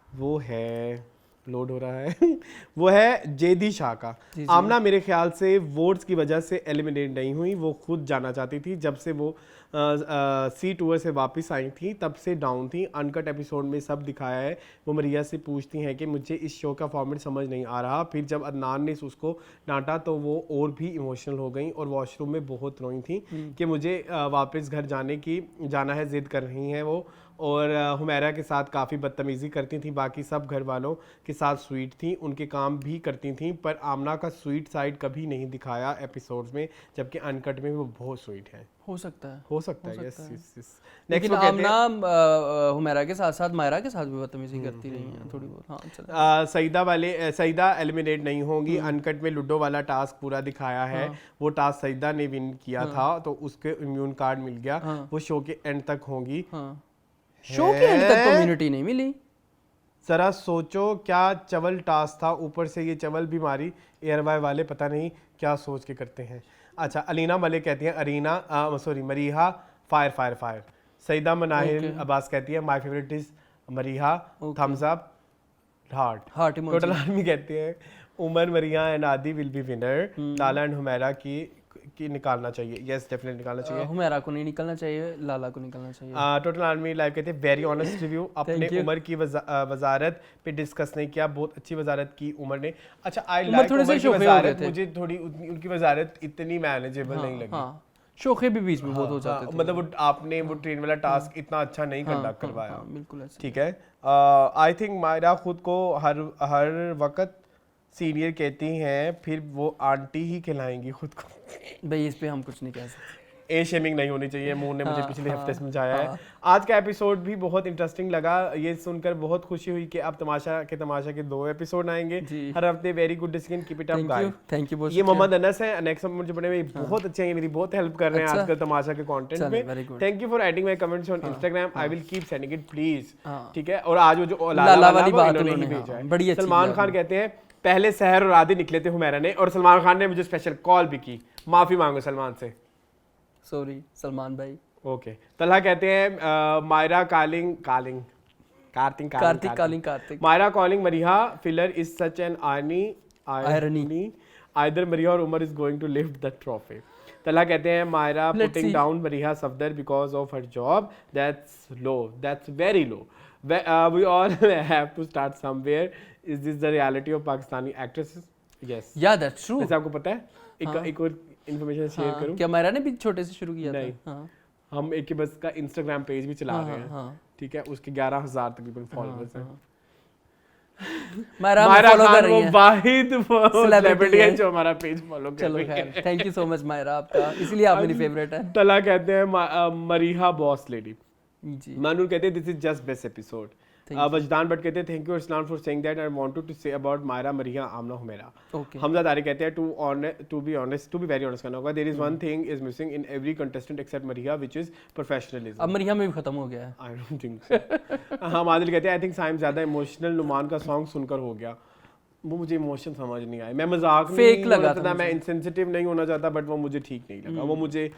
Speaker 2: वो है, लोड हो रहा है वो है जेदी शाह का। आमना मेरे ख्याल से वोट्स की वजह से एलिमिनेट नहीं हुई, वो खुद जाना चाहती थी। जब से वो सी टूर से वापस आई थी तब से डाउन थी। अनकट एपिसोड में सब दिखाया है। वो मरिया से पूछती हैं कि मुझे इस शो का फॉर्मेट समझ नहीं आ रहा। फिर जब अदनान ने उसको डांटा तो वो और भी इमोशनल हो गई और वॉशरूम में बहुत रोई थी कि मुझे वापस घर जाना है, जिद कर रही हैं वो। और हुमैरा के साथ काफ़ी बदतमीज़ी करती थी। बाकी सब घर वालों के साथ स्वीट थी, उनके काम भी करती थी, पर आमना का स्वीट साइड कभी नहीं दिखाया एपिसोड्स में, जबकि अनकट में वो बहुत स्वीट है।
Speaker 3: हो सकता है
Speaker 2: यस।
Speaker 3: लेकिन आमना हुमैरा के साथ साथ मायरा के साथ भी बदतमीजी करती रही हैं थोड़ी बहुत। हाँ,
Speaker 2: सईदा एलिमिनेट नहीं होंगी। अनकट में लूडो वाला टास्क पूरा दिखाया है। वो टास्क सईदा ने विन किया था तो उसके इम्यून कार्ड मिल गया। वो शो के एंड तक होंगी।
Speaker 3: शो के एंड तक कम्युनिटी नहीं मिली।
Speaker 2: जरा सोचो क्या चवल टास्क था, ऊपर से ये चवल बीमारी एयरवाई वाले पता नहीं क्या सोच के करते हैं। अच्छा, अलीना मलिक कहती हैं मरीहा फायर। सईदा मनाहिल अब्बास कहती है my favourite is Mareeha, thumbs up heart emoji. Total army कहते हैं Umar, Maria and Aadi will be winner. Lala and Humaira की निकालना चाहिए। यस, डेफिनेटली निकालना चाहिए।
Speaker 3: हुमैरा को नहीं निकालना चाहिए, लाला को निकालना चाहिए।
Speaker 2: टोटल आर्मी लाइव कहते हैं वेरी ऑनेस्ट रिव्यू। अपने उमर की वजारत पे डिस्कस नहीं किया, बहुत अच्छी वजारत की उमर ने। अच्छा, आई लाइक उमर की वजारत, मुझे थोड़ी उनकी वजारत इतनी मैनेजेबल नहीं लगी।
Speaker 3: शोखे भी बीच में बहुत हो जाते थे।
Speaker 2: मतलब आपने वो ट्रेन वाला टास्क इतना अच्छा नहीं कंडक्ट करवाया।
Speaker 3: बिल्कुल ऐसे।
Speaker 2: ठीक है। आई थिंक मायरा खुद को हर वक्त सीनियर कहती हैं, फिर वो आंटी ही कहलाएंगी खुद को।
Speaker 3: भाई इस पे हम कुछ नहीं कह सकते।
Speaker 2: ए शेमिंग नहीं होनी चाहिए, मून ने मुझे पिछले हफ्ते समझाया है। आज का एपिसोड भी बहुत इंटरेस्टिंग लगा। ये सुनकर बहुत खुशी हुई कि अब तमाशा के 2 एपिसोड आएंगे हर हफ्ते। Very good decision, keep it up guys.
Speaker 3: Thank you.
Speaker 2: ये मोहम्मद अनस है, नेक्स्ट मुझे बड़े में बहुत अच्छे हैं, मेरी बहुत हेल्प कर रहे हैं आजकल तमाशा के कंटेंट में। Thank you for adding my comments on Instagram, I will keep sending it please. ठीक है। और आज वो जो लाला वाली बात उन्होंने भेजा है। सलमान खान कहते हैं पहले सहर और आदि निकले थे हुमैरा ने, और सलमान खान ने मुझे स्पेशल कॉल भी की। माफी मांगो सलमान से।
Speaker 3: सॉरी सलमान भाई।
Speaker 2: ओके। तलहा कहते हैं Maira Kartik Maira calling Mareeha filler is such an irony either Mareeha और Umar is going to lift the trophy. Talha कहते हैं Maira putting down Mareeha Safdar because of her job, that's very low. We all have to start somewhere. Is this the reality of Pakistani actresses? Yes.
Speaker 3: Yeah, that's true.
Speaker 2: वैसे आपको पता है एक और information share करूं?
Speaker 3: क्या मायरा ने भी छोटे से शुरू किया
Speaker 2: नहीं।
Speaker 3: था?
Speaker 2: हम एक बस का इंस्टाग्राम पेज भी चला रहे हैं। ठीक है, उसके 11,000 तकरीबन फॉलोअर्स हैं।
Speaker 3: मायरा
Speaker 2: मायरा
Speaker 3: फॉलो कर
Speaker 2: खान
Speaker 3: रही
Speaker 2: वो
Speaker 3: है,
Speaker 2: वाहिद सेलिब्रिटी है
Speaker 3: है।
Speaker 2: जो हमारा पेज फॉलो कर
Speaker 3: चलो
Speaker 2: रही है।
Speaker 3: खैर, thank you so much Maira आपका, इसीलिए आप मेरी फेवरेट है
Speaker 2: तला कहते हैं मरीहा बॉस लेडी।
Speaker 3: जी।
Speaker 2: मानूर कहते हैं this is just best episode. Wajdan Bhatt कहते हैं thank you Islam for saying that I wanted to say about Maira Mareeha Amna Humera.
Speaker 3: Okay.
Speaker 2: Hamza Tariq कहते हैं टू बी वेरी ऑनेस्ट करना होगा, there is one thing is missing in every contestant except Mareeha which is professionalism.
Speaker 3: अब मरिया में भी खत्म हो गया है।
Speaker 2: I don't think so. हम आदिल कहते हैं आई थिंक साइम ज्यादा इमोशनल नुमान का सॉन्ग सुनकर हो गया। वो मुझे इमोशन समझ नहीं आए, मैं मजाक
Speaker 3: Fake
Speaker 2: नहीं
Speaker 3: लगा
Speaker 2: होना
Speaker 3: था
Speaker 2: था, मैं इनसेंसिटिव नहीं होना चाहता, बट वो मुझे ठीक नहीं लगा, वो मुझे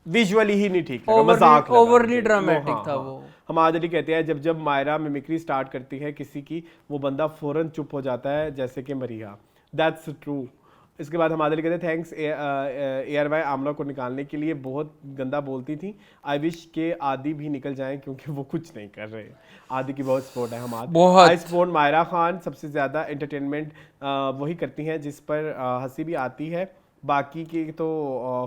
Speaker 2: विजुअली ही नहीं ठीक लगा, मजाक लगा
Speaker 3: ओवरली
Speaker 2: मुझे।
Speaker 3: ड्रामेटिक
Speaker 2: हाँ,
Speaker 3: था
Speaker 2: हाँ।
Speaker 3: वो।
Speaker 2: हम आदिल कहते हैं जब जब मायरा मिमिक्री स्टार्ट करती है किसी की, वो बंदा फौरन चुप हो जाता है जैसे कि मरीहा। That's true. इसके बाद हम आदिल कहते हैं थैंक्स ARY आमला को निकालने के लिए, बहुत गंदा बोलती थी, आई विश के आदि भी निकल जाएं क्योंकि वो कुछ नहीं कर रहे। आदि की बहुत सपोर्ट है, हम
Speaker 3: बहुत।
Speaker 2: आई सपोर्ट मायरा खान, सबसे ज़्यादा एंटरटेनमेंट वही करती हैं जिस पर हंसी भी आती है, बाकी के तो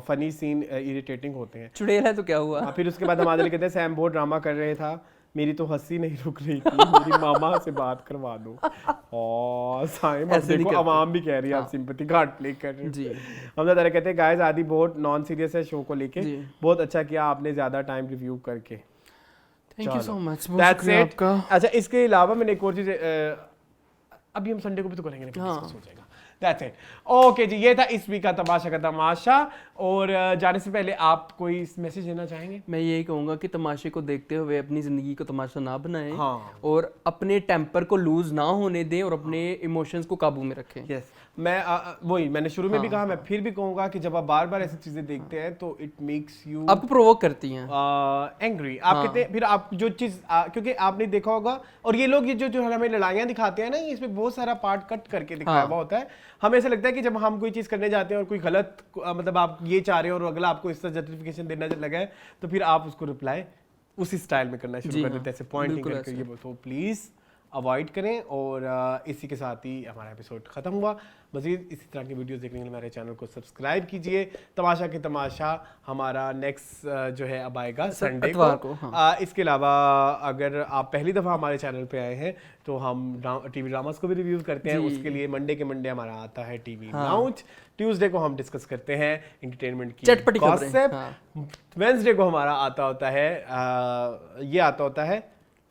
Speaker 2: फनी सीन इरिटेटिंग होते हैं।
Speaker 3: चुड़ैल है तो क्या हुआ।
Speaker 2: फिर उसके बाद हम आदिल कहते हैं सैम बहुत ड्रामा कर रहे था, मेरी तो हंसी नहीं रुक रही थी, मेरी मामा से बात करवा दो। और साइम अब
Speaker 3: ऐसे नहीं
Speaker 2: देखो
Speaker 3: करते।
Speaker 2: अवाम भी कह रही है आप सिंपैथी कार्ड प्ले कर रहे हो।
Speaker 3: जी।
Speaker 2: हम ज़्यादा कहते हैं गाइस आदि बहुत नॉन सीरियस है शो को लेके,
Speaker 3: जी।
Speaker 2: बहुत अच्छा किया आपने ज़्यादा टाइम रिव्यू करके।
Speaker 3: Thank you so much,
Speaker 2: That's
Speaker 3: शुक्रिया
Speaker 2: it.
Speaker 3: आपका।
Speaker 2: अच्छा इसके अलावा मैंने एक और चीज़ अभी हम संडे को भी तो करेंगे ना,
Speaker 3: हाँ।
Speaker 2: हो जाएगा। That's it. ओके जी, ये था इस वीक का तमाशा का तमाशा। और जाने से पहले आप कोई मैसेज देना चाहेंगे?
Speaker 3: मैं यही कहूंगा कि तमाशे को देखते हुए अपनी जिंदगी को तमाशा ना बनाएं,
Speaker 2: हाँ।
Speaker 3: और अपने टेम्पर को लूज ना होने दें और अपने इमोशंस को काबू में रखें।
Speaker 2: यस, मैं वही मैंने शुरू में भी कहा, मैं फिर भी कहूंगा कि जब आप बार बार ऐसी चीजें देखते हैं तो इट मेक्स यू
Speaker 3: आपको प्रोवोक करती हैं।
Speaker 2: एंग्री। आप कहते हैं फिर आप जो चीज क्योंकि आपने देखा होगा, और ये लोग ये जो हमें लड़ाइयाँ दिखाते हैं ना, ये इसमें बहुत सारा पार्ट कट करके दिखाया हुआ होता है। हमें ऐसा लगता है कि जब हम कोई चीज करने जाते हैं और कोई गलत मतलब आप ये चाह रहे हो और अगला आपको इस तरह जस्टिफिकेशन देना लगा है, तो फिर आप उसको रिप्लाई उसी स्टाइल में करना शुरू कर देते हैं, ऐसे पॉइंटिंग करके। ये तो प्लीज अवॉइड करें। और इसी के साथ ही हमारा एपिसोड खत्म हुआ। मज़ीद इसी तरह की वीडियोस देखने के लिए हमारे चैनल को सब्सक्राइब कीजिए। तमाशा के तमाशा हमारा नेक्स्ट जो है अब आएगा संडे को। हाँ। इसके अलावा अगर आप पहली दफ़ा हमारे चैनल पे आए हैं तो हम टीवी ड्रामास को भी रिव्यू करते हैं। उसके लिए मंडे के मंडे हमारा आता है टीवी लाउंज। ट्यूसडे को हम डिस्कस करते हैं एंटरटेनमेंट की
Speaker 3: चटपटी
Speaker 2: गॉसिप। वेडनेसडे को हमारा आता होता है ये आता होता है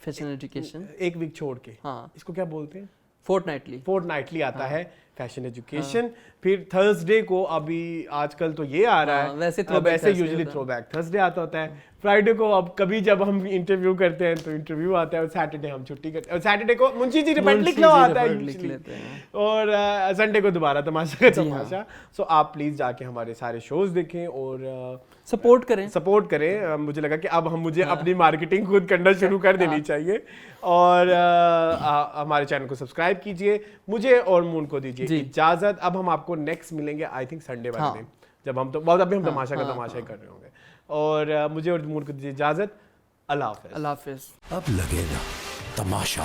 Speaker 3: फैशन एजुकेशन,
Speaker 2: एक वीक छोड़ के।
Speaker 3: हाँ।
Speaker 2: इसको क्या बोलते हैं?
Speaker 3: फोर्टनाइटली
Speaker 2: आता है फैशन एजुकेशन। फिर थर्सडे को अभी आजकल तो ये आ रहा है, वैसे यूजुअली थ्रोबैक थर्सडे आता होता है। फ्राइडे को अब कभी जब हम इंटरव्यू करते हैं तो इंटरव्यू आता है, और सैटरडे हम छुट्टी करते हैं, और सैटरडे को मुंशी जी रिपोर्ट लिख लो आता है और संडे को दोबारा तमाशा का तमाशा। सो आप प्लीज जाके हमारे सारे शोज देखें और सपोर्ट करें। मुझे लगा कि अब मुझे अपनी मार्केटिंग खुद करना शुरू कर देनी चाहिए। और हमारे चैनल को सब्सक्राइब कीजिए। मुझे और मून को दीजिए इजाजत। अब हम आपको नेक्स्ट मिलेंगे आई थिंक संडे वाले दिन, जब हम तो बहुत अभी हम तमाशा का तमाशा ही कर रहे होंगे। और मुझे और मून को दीजिए इजाजत। अल्लाह हाफिज़।
Speaker 1: अब लगेगा तमाशा।